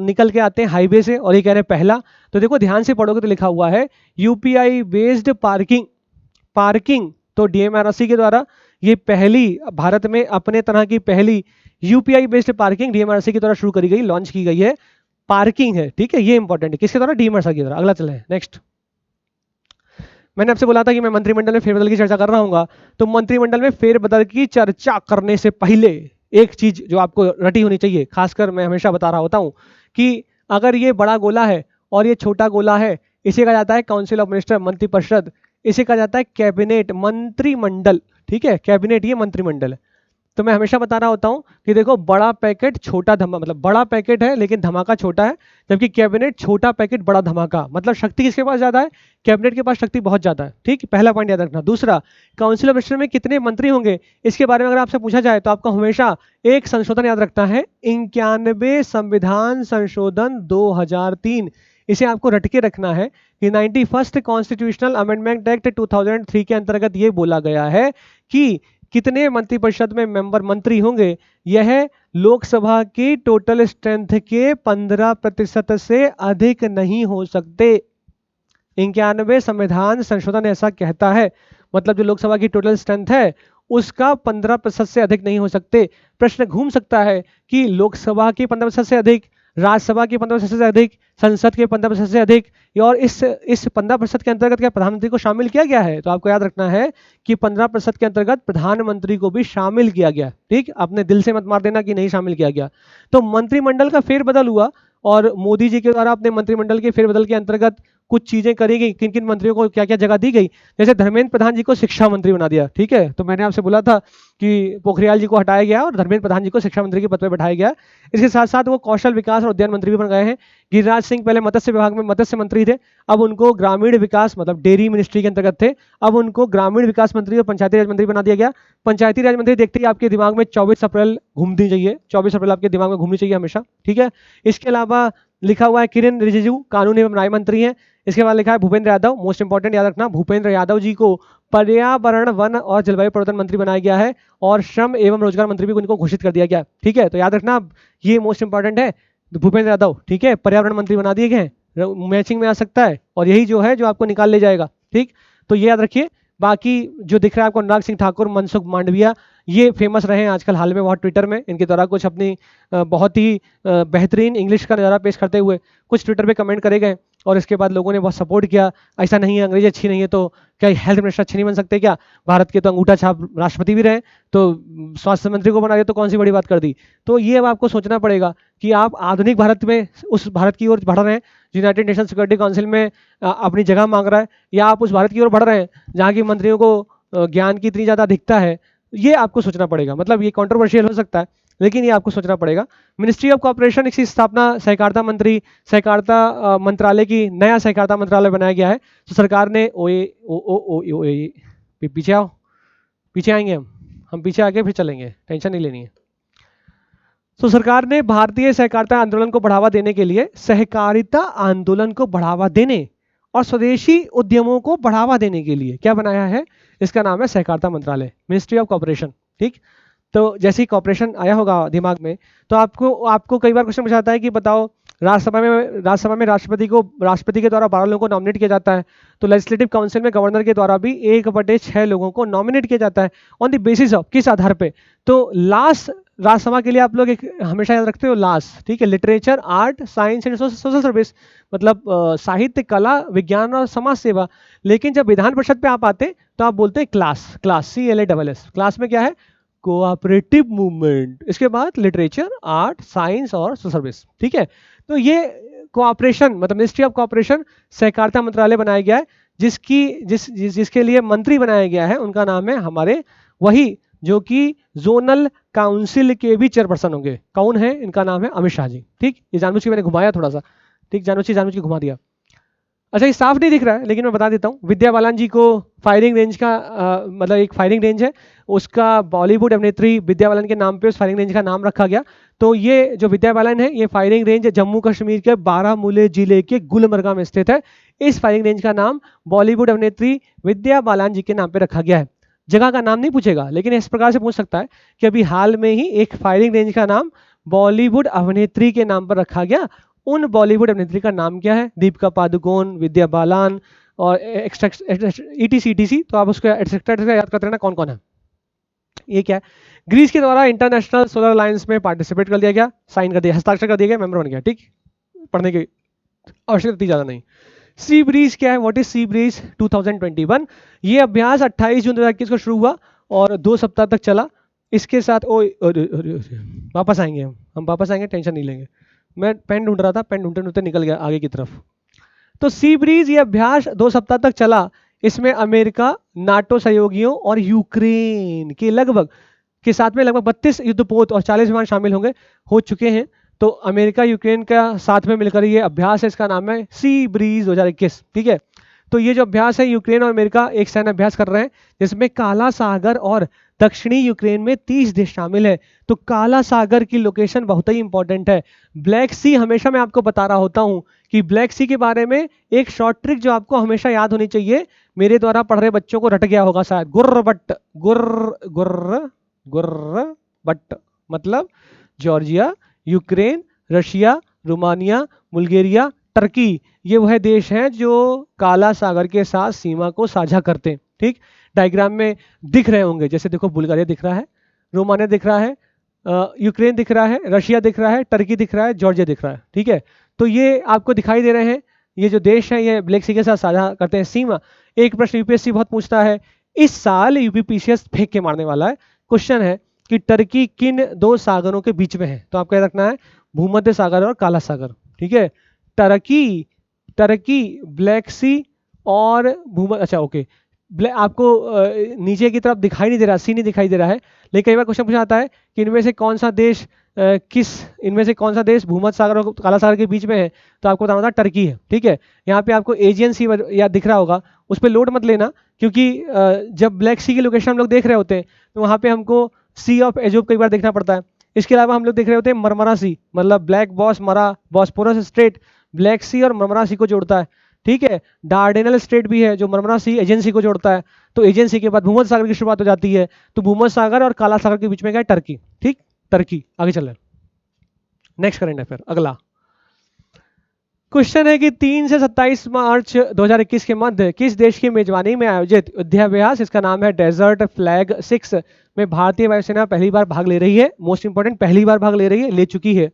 निकल के आते हैं हाईवे से, और ये कह रहे हैं पहला। तो देखो ध्यान से पढ़ोगे तो लिखा हुआ है यूपीआई बेस्ड पार्किंग तो डीएमआरसी के द्वारा ये पहली भारत में अपने तरह की पहली यूपीआई बेस्ड पार्किंग डीएमआरसी के द्वारा शुरू करी गई, लॉन्च की गई है, पार्किंग है। ठीक है, ये इंपॉर्टेंट है, किसके द्वारा, डीएमआरसी के द्वारा। अगला चले नेक्स्ट। मैंने आपसे बोला था कि मैं मंत्रिमंडल में फेरबदल की चर्चा कर रहा हूँ, तो मंत्रिमंडल में फेरबदल की चर्चा करने से पहले एक चीज जो आपको रटी होनी चाहिए, खासकर मैं हमेशा बता रहा होता हूं कि अगर ये बड़ा गोला है और ये छोटा गोला है, इसे कहा जाता है काउंसिल ऑफ मिनिस्टर, मंत्रिपरिषद, इसे कहा जाता है कैबिनेट, मंत्रिमंडल। ठीक है, कैबिनेट ये मंत्रिमंडल है। तो मैं हमेशा बता रहा होता हूं कि देखो बड़ा पैकेट छोटा धमाका, मतलब बड़ा पैकेट है लेकिन धमाका छोटा है, जबकि कैबिनेट छोटा पैकेट बड़ा धमाका, मतलब शक्ति किसके पास ज्यादा है, कैबिनेट के पास शक्ति बहुत ज्यादा है। ठीक, पहला पॉइंट याद रखना। दूसरा, काउंसिल ऑफ मिनिस्टर में कितने मंत्री होंगे, इसके बारे में अगर आपसे पूछा जाए तो आपको हमेशा एक संशोधन याद रखना है, 91 संविधान संशोधन 2003। इसे आपको रट के रखना है कि 91st कॉन्स्टिट्यूशनल अमेंडमेंट एक्ट 2003 के अंतर्गत ये बोला गया है कि कितने मंत्रिपरिषद में मेंबर मंत्री होंगे, यह लोकसभा की टोटल स्ट्रेंथ के 15% से अधिक नहीं हो सकते। 91 संविधान संशोधन ऐसा कहता है, मतलब जो लोकसभा की टोटल स्ट्रेंथ है उसका 15% से अधिक नहीं हो सकते। प्रश्न घूम सकता है कि लोकसभा की 15% से अधिक राज्यसभा के 15% से अधिक, संसद के 15% से अधिक, और इस 15% के अंतर्गत क्या प्रधानमंत्री को शामिल किया गया है? तो आपको याद रखना है कि 15% के अंतर्गत प्रधानमंत्री को भी शामिल किया गया। ठीक, अपने दिल से मत मार देना कि नहीं शामिल किया गया। तो मंत्रिमंडल का फेरबदल हुआ और मोदी जी के द्वारा अपने मंत्रिमंडल के फेरबदल के अंतर्गत कुछ चीजें करी गई। किन किन मंत्रियों को क्या क्या जगह दी गई? जैसे धर्मेंद्र प्रधान जी को शिक्षा मंत्री बना दिया। ठीक है, तो मैंने आपसे बोला था कि पोखरियाल जी को हटाया गया और धर्मेंद्र प्रधान जी को शिक्षा मंत्री के पद पर बैठाया गया। इसके साथ साथ वो कौशल विकास और उद्यान मंत्री भी बन गए हैं। गिरिराज सिंह पहले मत्स्य विभाग में मत्स्य मंत्री थे, अब उनको ग्रामीण विकास मतलब डेयरी मिनिस्ट्री के अंतर्गत थे, अब उनको ग्रामीण विकास मंत्री और पंचायती राज मंत्री बना दिया गया। पंचायती राज मंत्री देखते ही आपके दिमाग में 24 अप्रैल घूमनी चाहिए, 24 अप्रैल आपके दिमाग में घूमनी चाहिए हमेशा। ठीक है, इसके अलावा लिखा हुआ है किरेन रिजिजू कानून एवं न्याय मंत्री हैं। इसके बाद लिखा है भूपेंद्र यादव, मोस्ट इंपॉर्टेंट याद रखना, भूपेंद्र यादव जी को पर्यावरण वन और जलवायु परिवर्तन मंत्री बनाया गया है और श्रम एवं रोजगार मंत्री भी उनको घोषित कर दिया गया। ठीक है, तो याद रखना ये मोस्ट इंपॉर्टेंट है, भूपेंद्र यादव। ठीक है, पर्यावरण मंत्री बना दिए गए हैं, मैचिंग में आ सकता है और यही जो है जो आपको निकाल ले जाएगा। ठीक, तो ये याद रखिए। बाकी जो दिख रहा है आपको अनुराग सिंह ठाकुर, मनसुख मांडविया, ये फेमस रहे हैं आजकल हाल में बहुत ट्विटर में। इनके द्वारा कुछ अपनी बहुत ही बेहतरीन इंग्लिश का नज़ारा पेश करते हुए कुछ ट्विटर पे कमेंट करे गए और इसके बाद लोगों ने बहुत सपोर्ट किया। ऐसा नहीं है अंग्रेजी अच्छी नहीं है तो क्या हेल्थ मिनिस्टर अच्छे नहीं बन सकते क्या? भारत के तो अंगूठा छाप राष्ट्रपति भी रहे, तो स्वास्थ्य मंत्री को बना दिया तो कौन सी बड़ी बात कर दी? तो ये अब आपको सोचना पड़ेगा कि आप आधुनिक भारत में उस भारत की ओर बढ़ रहे हैं यूनाइटेड नेशन सिक्योरिटी काउंसिल में अपनी जगह मांग रहा है, या आप उस भारत की ओर बढ़ रहे हैं जहाँ की मंत्रियों को ज्ञान की इतनी ज़्यादा अधिकता है। ये आपको सोचना पड़ेगा। मतलब ये कंट्रोवर्शियल हो सकता है लेकिन ये आपको सोचना पड़ेगा। मिनिस्ट्री ऑफ कॉर्पोरेशन की स्थापना सहकारिता मंत्री सहकारिता मंत्रालय की नया सहकारिता मंत्रालय बनाया गया है। तो सरकार ने पीछे आओ, पीछे आएंगे हम पीछे आके फिर चलेंगे, टेंशन नहीं लेनी है। तो सरकार ने भारतीय सहकारिता आंदोलन को बढ़ावा देने के लिए सहकारिता आंदोलन को बढ़ावा देने और स्वदेशी उद्यमों को बढ़ावा देने के लिए क्या बनाया है? इसका नाम है सहकारिता मंत्रालय, मिनिस्ट्री ऑफ कॉर्पोरेशन। ठीक, तो जैसे ही कॉर्पोरेशन आया होगा दिमाग में तो आपको कई बार क्वेश्चन पूछा जाता है कि बताओ राज्यसभा में राष्ट्रपति के द्वारा 12 लोगों को नॉमिनेट किया जाता है, तो लेजिस्लेटिव काउंसिल में गवर्नर के द्वारा भी 1/6 लोगों को नॉमिनेट किया जाता है। ऑन द बेसिस ऑफ किस आधार पे? तो लास्ट राज्यसभा के लिए आप लोग एक हमेशा याद रखते हो लास्ट। ठीक है, literature, art, science and social service, मतलब साहित्य, कला, विज्ञान और समाज सेवा। लेकिन जब विधान परिषद पे आप आते तो आप बोलते हैं क्लास, CLASS। क्लास में क्या है? Cooperative movement. इसके बाद लिटरेचर, आर्ट, साइंस और सोशल सर्विस। ठीक है, तो ये कोऑपरेशन मतलब मिनिस्ट्री ऑफ कोऑपरेशन सहकारिता मंत्रालय बनाया गया है, जिसके लिए मंत्री बनाया गया है उनका नाम है हमारे वही जो कि जोनल काउंसिल के भी चेयरपर्सन होंगे। कौन है? इनका नाम है अमित शाह जी। ठीक, ये जानबूझ के मैंने घुमाया थोड़ा सा। ठीक, जानबूझ के घुमा दिया। अच्छा, ये साफ नहीं दिख रहा है लेकिन मैं बता देता हूँ। विद्या बालन जी को फायरिंग रेंज का मतलब एक फायरिंग रेंज है, उसका बॉलीवुड अभिनेत्री विद्या बालन के नाम पे उस फायरिंग रेंज का नाम रखा गया। तो ये जो विद्या बालन है ये फायरिंग रेंज जम्मू कश्मीर के बारामूला जिले के गुलमर्गा में स्थित है। इस फायरिंग रेंज का नाम बॉलीवुड अभिनेत्री विद्या बालन जी के नाम पे रखा गया है। जगह का नाम नहीं पूछेगा लेकिन इस प्रकार से पूछ सकता है कि अभी हाल में ही एक फायरिंग रेंज का नाम बॉलीवुड अभिनेत्री के नाम पर रखा गया। उन बॉलीवुड अभिनेत्री का नाम क्या है? दीपिका पादुकोण, विद्या बालन और ETC। तो आप उसको एक्सेट्रा याद करते रहना कौन कौन है। ये क्या है? ग्रीस के द्वारा इंटरनेशनल सोलर अलायंस में पार्टिसिपेट कर दिया गया, साइन कर दिया, हस्ताक्षर कर दिया गया, मेंबर बन गया। ठीक, पढ़ने की आवश्यकता ज़्यादा नहीं। सी ब्रीज क्या है? What is sea breeze 2021? ये अभ्यास 28 जून 2021 को शुरू हुआ और 2 सप्ताह तक चला। इसके साथ वापस आएंगे हम वापस आएंगे, टेंशन नहीं लेंगे। मैं पेन ढूंढ रहा था, पेन ढूंढते ढूंढते निकल गया आगे की तरफ। तो सी ब्रीज ये अभ्यास 2 सप्ताह तक चला। इसमें अमेरिका, नाटो सहयोगियों और यूक्रेन के साथ में लगभग 32 युद्धपोत और 40 विमान शामिल हो चुके हैं। तो अमेरिका यूक्रेन का साथ में मिलकर ये अभ्यास है, इसका नाम है सी ब्रीज 2021। ठीक है, तो ये जो अभ्यास है यूक्रेन और अमेरिका एक सैन्य अभ्यास कर रहे हैं जिसमें काला सागर और दक्षिणी यूक्रेन में 30 देश शामिल है। तो काला सागर की लोकेशन बहुत ही इंपॉर्टेंट है। ब्लैक सी हमेशा मैं आपको बता रहा होता हूं कि ब्लैक सी के बारे में एक शॉर्ट ट्रिक जो आपको हमेशा याद होनी चाहिए, मेरे द्वारा पढ़ रहे बच्चों को रट गया होगा शायद। गुर्र बट मतलब Georgia, Ukraine, Russia, Romania, Bulgaria, Turkey, ये वह देश हैं जो काला सागर के साथ सीमा को साझा करते हैं। ठीक, डायग्राम में दिख रहे होंगे, जैसे देखो बुल्गारिया दिख रहा है, रोमानिया दिख रहा है, यूक्रेन दिख रहा है, रशिया दिख रहा है, टर्की दिख रहा है, जॉर्जिया दिख रहा है। ठीक है, तो ये आपको दिखाई दे रहे हैं, ये जो देश हैं ये ब्लैक सी के साथ साझा करते हैं सीमा। एक प्रश्न यूपीएससी बहुत पूछता है, इस साल यूपीपीसीएस फेंक के मारने वाला है। क्वेश्चन है कि टर्की किन दो सागरों के बीच में है? तो आपको याद रखना है भूमध्य सागर और काला सागर। ठीक है, टर्की ब्लैक सी और भूमध्य, अच्छा ओके, आपको नीचे की तरफ दिखाई नहीं दे रहा, सी नहीं दिखाई दे रहा है, लेकिन कई बार क्वेश्चन पूछा आता है कि इनमें से कौन सा देश इनमें से कौन सा देश भूमध्य सागर और काला सागर के बीच में है? तो आपको बताना होता है टर्की है। ठीक है, यहाँ पे आपको एजियन सी या दिख रहा होगा, उस पर लोड मत लेना, क्योंकि जब ब्लैक सी की लोकेशन हम लोग देख रहे होते हैं तो वहाँ पे हमको सी ऑफ एजोब कई बार देखना पड़ता है। इसके अलावा हम लोग देख रहे होते हैं मरमरा सी, मतलब ब्लैक बॉस मरा बॉस्पोरस स्ट्रेट ब्लैक सी और मरमरा सी को जोड़ता है। ठीक है, डार्डेनल स्ट्रेट भी है जो मरमरा सी एजेंसी को जोड़ता है। तो एजेंसी के बाद भूमध्य सागर की शुरुआत हो जाती है, तो भूमध्य सागर और काला सागर के बीच में क्या है? टर्की। ठीक, टर्की। आगे चल रहे हैं, नेक्स्ट करंट अफेयर अगला क्वेश्चन है कि 3 से 27 मार्च 2021 के मध्य किस देश की मेजबानी में आयोजित युद्धाभ्यास, इसका नाम है डेजर्ट फ्लैग 6 में भारतीय वायुसेना पहली बार भाग ले रही है? मोस्ट इंपोर्टेंट, पहली बार भाग ले रही है, ले चुकी है।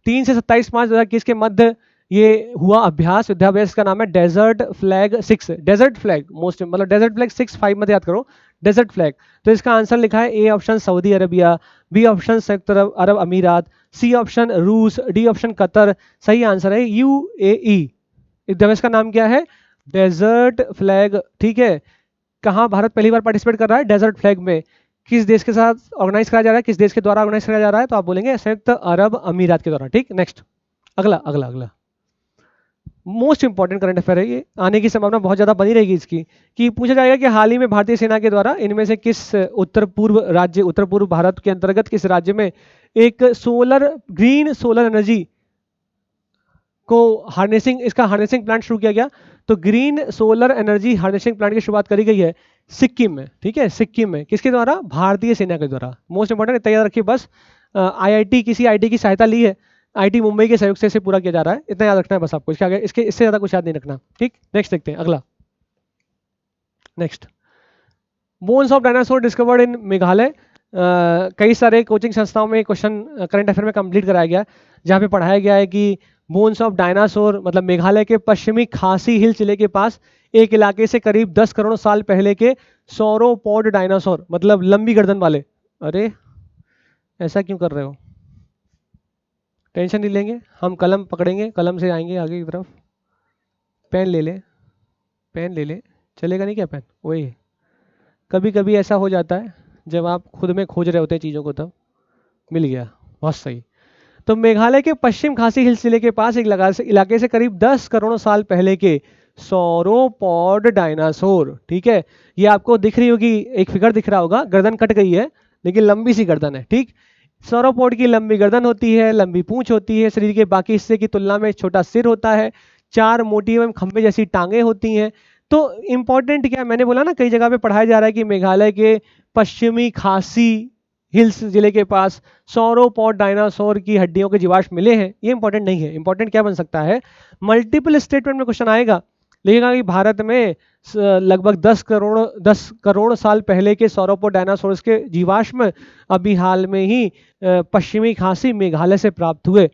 3 से 27 मार्च 2021 के मध्य ये हुआ अभ्यास, युद्धाभ्यास का नाम है desert flag 6। Desert flag most मतलब डेजर्ट फ्लैग 6-5 मत याद करो, डेजर्ट फ्लैग। तो इसका आंसर लिखा है A option Saudi Arabia, B option संयुक्त अरब अमीरात, सी ऑप्शन रूस, डी ऑप्शन कतर। सही आंसर है यूएई। युद्धाभ्यास का नाम क्या है? Desert flag. ठीक है, कहाँ भारत पहली बार पार्टिसिपेट कर रहा है? डेजर्ट फ्लैग में। किस देश के साथ ऑर्गेनाइज कराया जा रहा है, किस देश के द्वारा ऑर्गेनाइज कराया जा रहा है? तो आप बोलेंगे संयुक्त अरब अमीरात के द्वारा। ठीक, नेक्स्ट अगला अगला अगला मोस्ट इंपॉर्टेंट करंट अफेयर है, ये आने की संभावना बहुत ज्यादा बनी रहेगी इसकी, कि पूछा जाएगा कि हाल ही में भारतीय सेना के द्वारा इनमें से किस उत्तर पूर्व भारत के अंतर्गत किस राज्य में एक ग्रीन सोलर एनर्जी को इसका हार्नेसिंग प्लांट शुरू किया गया? तो green solar energy harnessing plant की शुरुआत करी गई है सिक्किम में। ठीक है, सिक्किम में किसके द्वारा? भारतीय सेना के द्वारा। मोस्ट इंपॉर्टेंट, इतना याद रखिए बस। किसी आईआईटी की सहायता ली है, आईटी मुंबई के सहयोग से इसे पूरा किया जा रहा है, इतना याद रखना है बस आपको, इसके आगे इससे ज्यादा कुछ याद नहीं रखना। ठीक, नेक्स्ट देखते हैं अगला। Next, bones of dinosaur discovered in Meghalaya. कई सारे कोचिंग संस्थाओं में क्वेश्चन करंट अफेयर में कंप्लीट कराया गया, जहाँ पे पढ़ाया गया है कि बोन्स ऑफ डायनासोर मतलब मेघालय के पश्चिमी खासी हिल जिले के पास एक इलाके से करीब 10 करोड़ साल पहले के सौरोपॉड डायनासोर, मतलब लंबी गर्दन वाले। अरे ऐसा क्यों कर रहे हो? टेंशन नहीं लेंगे, हम कलम पकड़ेंगे, कलम से आएंगे आगे की तरफ। पेन ले ले, पेन ले ले, चलेगा नहीं क्या पेन? वही कभी कभी ऐसा हो जाता है जब आप खुद में खोज रहे होते हैं चीज़ों को, तब मिल गया, बहुत सही। तो मेघालय के पश्चिम खासी हिल्स जिले के पास एक इलाके से करीब 10 करोड़ साल पहले के सौरोपॉड डायनासोर। ठीक है, ये आपको दिख रही होगी, एक फिगर दिख रहा होगा, गर्दन कट गई है लेकिन लंबी सी गर्दन है। ठीक, सौरोपॉड की लंबी गर्दन होती है, लंबी पूंछ होती है, शरीर के बाकी हिस्से की तुलना में छोटा सिर होता है, 4 मोटी एवं खंभे जैसी टांगे होती हैं। तो इंपॉर्टेंट क्या, मैंने बोला ना कई जगह पे पढ़ाया जा रहा है कि मेघालय के पश्चिमी खासी हिल्स जिले के पास सौरोपॉड डायनासोर की हड्डियों के जीवाश्म मिले हैं। ये इंपॉर्टेंट नहीं है, इंपॉर्टेंट क्या बन सकता है? मल्टीपल स्टेटमेंट में क्वेश्चन आएगा, लिखेगा कि भारत में लगभग 10 करोड़ साल पहले के सौरोपॉड डायनासोर्स के जीवाश्म अभी हाल में ही पश्चिमी खासी मेघालय से प्राप्त हुए।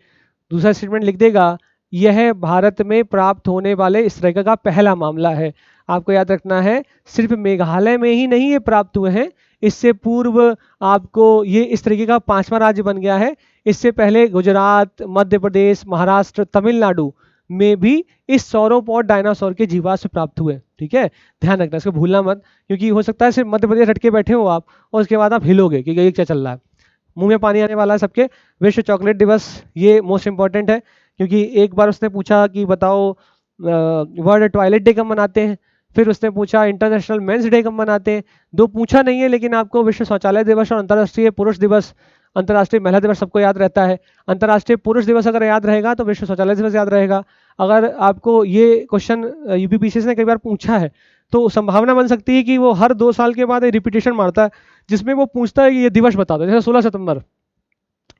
दूसरा स्टेटमेंट लिख देगा, यह भारत में प्राप्त होने वाले इस तरह का पहला मामला है। आपको याद रखना है सिर्फ मेघालय में ही नहीं ये प्राप्त हुए हैं, इससे पूर्व आपको ये इस तरीके का 5वां राज्य बन गया है। इससे पहले गुजरात, मध्य प्रदेश, महाराष्ट्र, तमिलनाडु में भी इस सौरोपॉड डायनासोर के जीवाश्म प्राप्त हुए। ठीक है, ध्यान रखना, इसको भूलना मत, क्योंकि हो सकता है सिर्फ मध्य प्रदेश हटके बैठे हो आप और उसके बाद आप हिलोगे कि ये क्या चल रहा है, मुंह में पानी आने वाला है सबके। विश्व चॉकलेट दिवस, ये मोस्ट इंपॉर्टेंट है, क्योंकि एक बार उसने पूछा कि बताओ वर्ल्ड टॉयलेट डे कब मनाते हैं, फिर उसने पूछा इंटरनेशनल मेंस डे कब मनाते हैं। दो पूछा नहीं है, लेकिन आपको विश्व शौचालय दिवस और अंतर्राष्ट्रीय पुरुष दिवस, अंतर्राष्ट्रीय महिला दिवस सबको याद रहता है। अंतर्राष्ट्रीय पुरुष दिवस अगर याद रहेगा तो विश्व शौचालय दिवस याद रहेगा। अगर आपको ये क्वेश्चन यूपीपीसीएस ने कई बार पूछा है तो संभावना बन सकती है कि वो हर 2 साल के बाद रिपीटेशन मारता है, जिसमें वो पूछता है कि ये दिवस बता दो, जैसे 16 सितंबर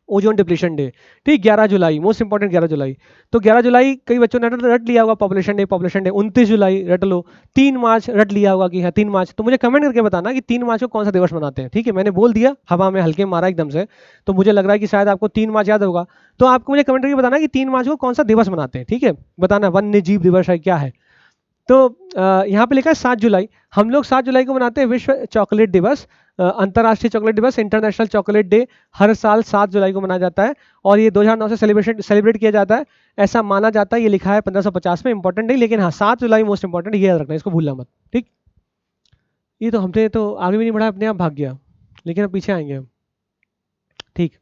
ओजोन डिप्लीशन डे, ठीक, 11 जुलाई, मोस्ट इंपॉर्टेंट 11 जुलाई। तो 11 जुलाई कई बच्चों ने रट लिया होगा, पॉपुलेशन डे 29 जुलाई रट लो, 3 मार्च रट लिया होगा कि हाँ 3 मार्च। तो मुझे कमेंट करके बताना कि 3 मार्च को कौन सा दिवस मनाते हैं, ठीक है। मैंने बोल दिया, हवा में हल्के मारा एकदम से, तो मुझे लग रहा है कि शायद आपको 3 मार्च याद होगा। तो आपको मुझे कमेंट करके बताना कि 3 मार्च को कौन सा दिवस मनाते हैं, ठीक है, बताना, वन्य जीव दिवस है क्या है। तो यहाँ पे लिखा है 7 जुलाई, हम लोग 7 जुलाई को मनाते हैं विश्व चॉकलेट दिवस, अंतर्राष्ट्रीय चॉकलेट दिवस, इंटरनेशनल चॉकलेट डे, हर साल 7 जुलाई को मनाया जाता है और ये 2009 से सेलिब्रेट किया जाता है, ऐसा माना जाता है। ये लिखा है 1550 में, इंपॉर्टेंट नहीं, लेकिन हाँ 7 जुलाई मोस्ट इंपॉर्टेंट, ये याद रखना, इसको भूलना मत, ठीक। ये तो हमने तो आगे भी नहीं बढ़ा, अपने आप भाग गया, लेकिन अब पीछे आएंगे हम, ठीक।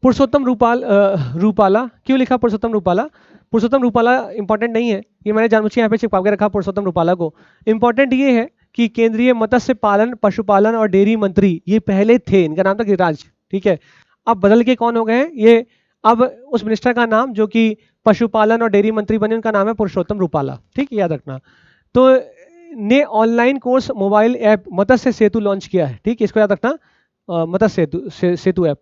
पुरुषोत्तम रूपाला, क्यों लिखा पुरुषोत्तम रूपाला? पुरुषोत्तम रूपाला इंपॉर्टेंट नहीं है, ये मैंने जानबूझ के यहाँ पे चिपका के रखा पुरुषोत्तम रूपाला को। इंपॉर्टेंट ये है कि केंद्रीय मत्स्य पालन, पशुपालन और डेयरी मंत्री ये पहले थे, इनका नाम था गिरिराज, ठीक है। अब बदल के कौन हो गए हैं ये, अब उस मिनिस्टर का नाम जो कि पशुपालन और डेयरी मंत्री बने, उनका नाम है पुरुषोत्तम रूपाला, ठीक, याद रखना। तो ने ऑनलाइन कोर्स मोबाइल ऐप मत्स्य सेतु लॉन्च किया है, ठीक, इसको याद रखना, मत्स्य सेतु ऐप।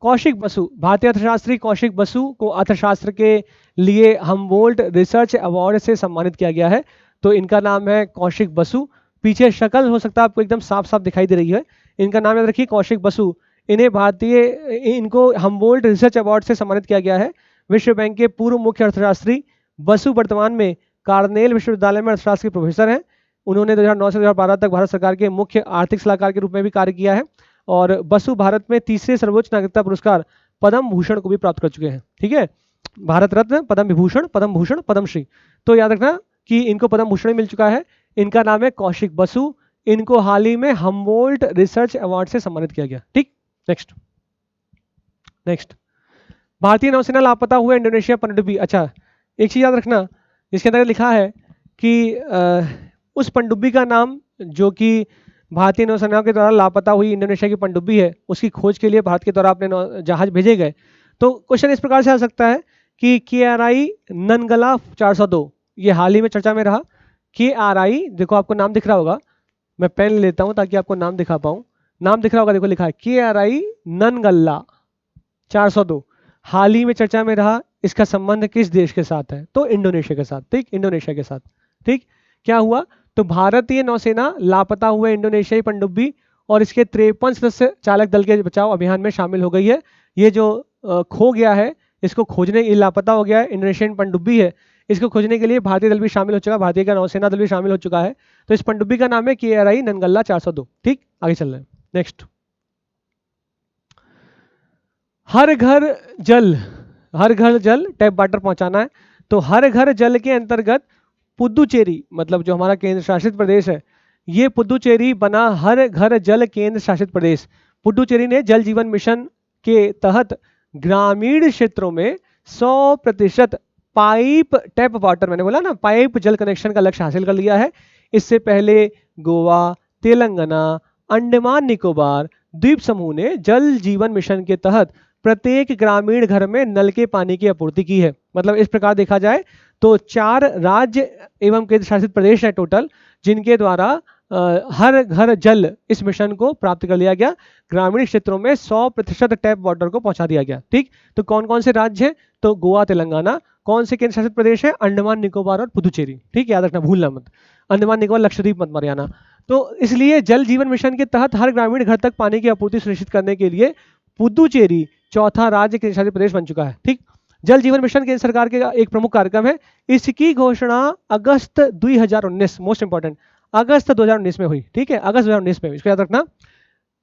कौशिक बसु, भारतीय अर्थशास्त्री कौशिक बसु को अर्थशास्त्र के लिए हमबोल्ट रिसर्च अवार्ड से सम्मानित किया गया है। तो इनका नाम है कौशिक बसु, पीछे शक्ल हो सकता है आपको एकदम साफ साफ दिखाई दे रही है, इनका नाम याद रखिए कौशिक बसु। इनको हमबोल्ट रिसर्च अवार्ड से सम्मानित किया गया है। विश्व बैंक के पूर्व मुख्य अर्थशास्त्री बसु वर्तमान में कार्नेल विश्वविद्यालय में अर्थशास्त्र के प्रोफेसर हैं। उन्होंने 2009 से 2012 तक भारत सरकार के मुख्य आर्थिक सलाहकार के रूप में भी कार्य किया है और बसु भारत में तीसरे सर्वोच्च नागरिकता पुरस्कार पद्म भूषण को भी प्राप्त कर चुके हैं, ठीक है। भारत रत्न, पद्म विभूषण, पद्म भूषण, पद्मश्री, तो याद रखना कि इनको पद्म भूषण मिल चुका है। इनका नाम है कौशिक बसु, इनको हाल ही में हमबोल्ट रिसर्च अवार्ड से सम्मानित किया गया, ठीक। नेक्स्ट नेक्स्ट, भारतीय नौसेना लापता हुए इंडोनेशिया पनडुब्बी। अच्छा, एक चीज याद रखना, इसके अंदर लिखा है कि उस पनडुब्बी का नाम जो कि भारतीय नौसेना के द्वारा लापता हुई इंडोनेशिया की पनडुब्बी है, उसकी खोज के लिए भारत के द्वारा अपने जहाज भेजे गए। तो क्वेश्चन इस प्रकार से आ सकता है कि KRI ननगला 402, ये हाल ही में चर्चा में रहा। KRI, देखो आपको नाम दिख रहा होगा, मैं पेन लेता हूं ताकि आपको नाम दिखा पाऊं, नाम दिख रहा होगा, देखो लिखा है KRI ननगल्ला 402, हाल ही में चर्चा में रहा। इसका संबंध किस देश के साथ है? तो इंडोनेशिया के साथ, ठीक, इंडोनेशिया के साथ, ठीक। क्या हुआ, तो भारतीय नौसेना लापता हुए इंडोनेशियाई पनडुब्बी और इसके 53 सदस्य चालक दल के बचाव अभियान में शामिल हो गई है। ये जो खो गया है, इसको खोजने, ये लापता हो गया है, इंडोनेशियन पनडुब्बी है, इसको खोजने के लिए भारतीय दल भी शामिल हो चुका है, भारतीय का नौसेना दल भी शामिल हो चुका है। तो इस पनडुब्बी का नाम है KRI ननगल्ला 402, ठीक। आगे चल रहे हैं, नेक्स्ट। हर घर जल, हर घर जल टैप वाटर पहुंचाना है। तो हर घर जल के अंतर्गत पुदुचेरी, मतलब जो हमारा केंद्र शासित प्रदेश है, ये पुदुचेरी बना हर घर जल केंद्र शासित प्रदेश। पुदुचेरी ने जल जीवन मिशन के तहत ग्रामीण क्षेत्रों में 100% पाइप टैप वाटर, मैंने बोला ना, पाइप जल कनेक्शन का लक्ष्य हासिल कर लिया है। इससे पहले गोवा, तेलंगाना, अंडमान निकोबार द्वीप समूह ने जल जीवन मिशन के तहत प्रत्येक ग्रामीण घर में नल के पानी की आपूर्ति की है। मतलब इस प्रकार देखा जाए तो 4 राज्य एवं केंद्र शासित प्रदेश है टोटल, जिनके द्वारा हर घर जल इस मिशन को प्राप्त कर लिया गया, ग्रामीण क्षेत्रों में 100% टैप वाटर को पहुंचा दिया गया, ठीक। तो कौन कौन से राज्य हैं? तो गोवा, तेलंगाना। कौन से केंद्र शासित प्रदेश है? अंडमान निकोबार और पुदुचेरी, ठीक, याद रखना, भूलना मत, अंडमान निकोबार, लक्षद्वीप मत मारियाना। तो इसलिए जल जीवन मिशन के तहत हर ग्रामीण घर तक पानी की आपूर्ति सुनिश्चित करने के लिए पुदुचेरी चौथा राज्य केंद्र शासित प्रदेश बन चुका है, ठीक। जल जीवन मिशन केंद्र सरकार के एक प्रमुख कार्यक्रम है। इसकी घोषणा अगस्त 2019, मोस्ट इंपॉर्टेंट, अगस्त 2019 में हुई, ठीक है, अगस्त 2019 में, इसको याद रखना।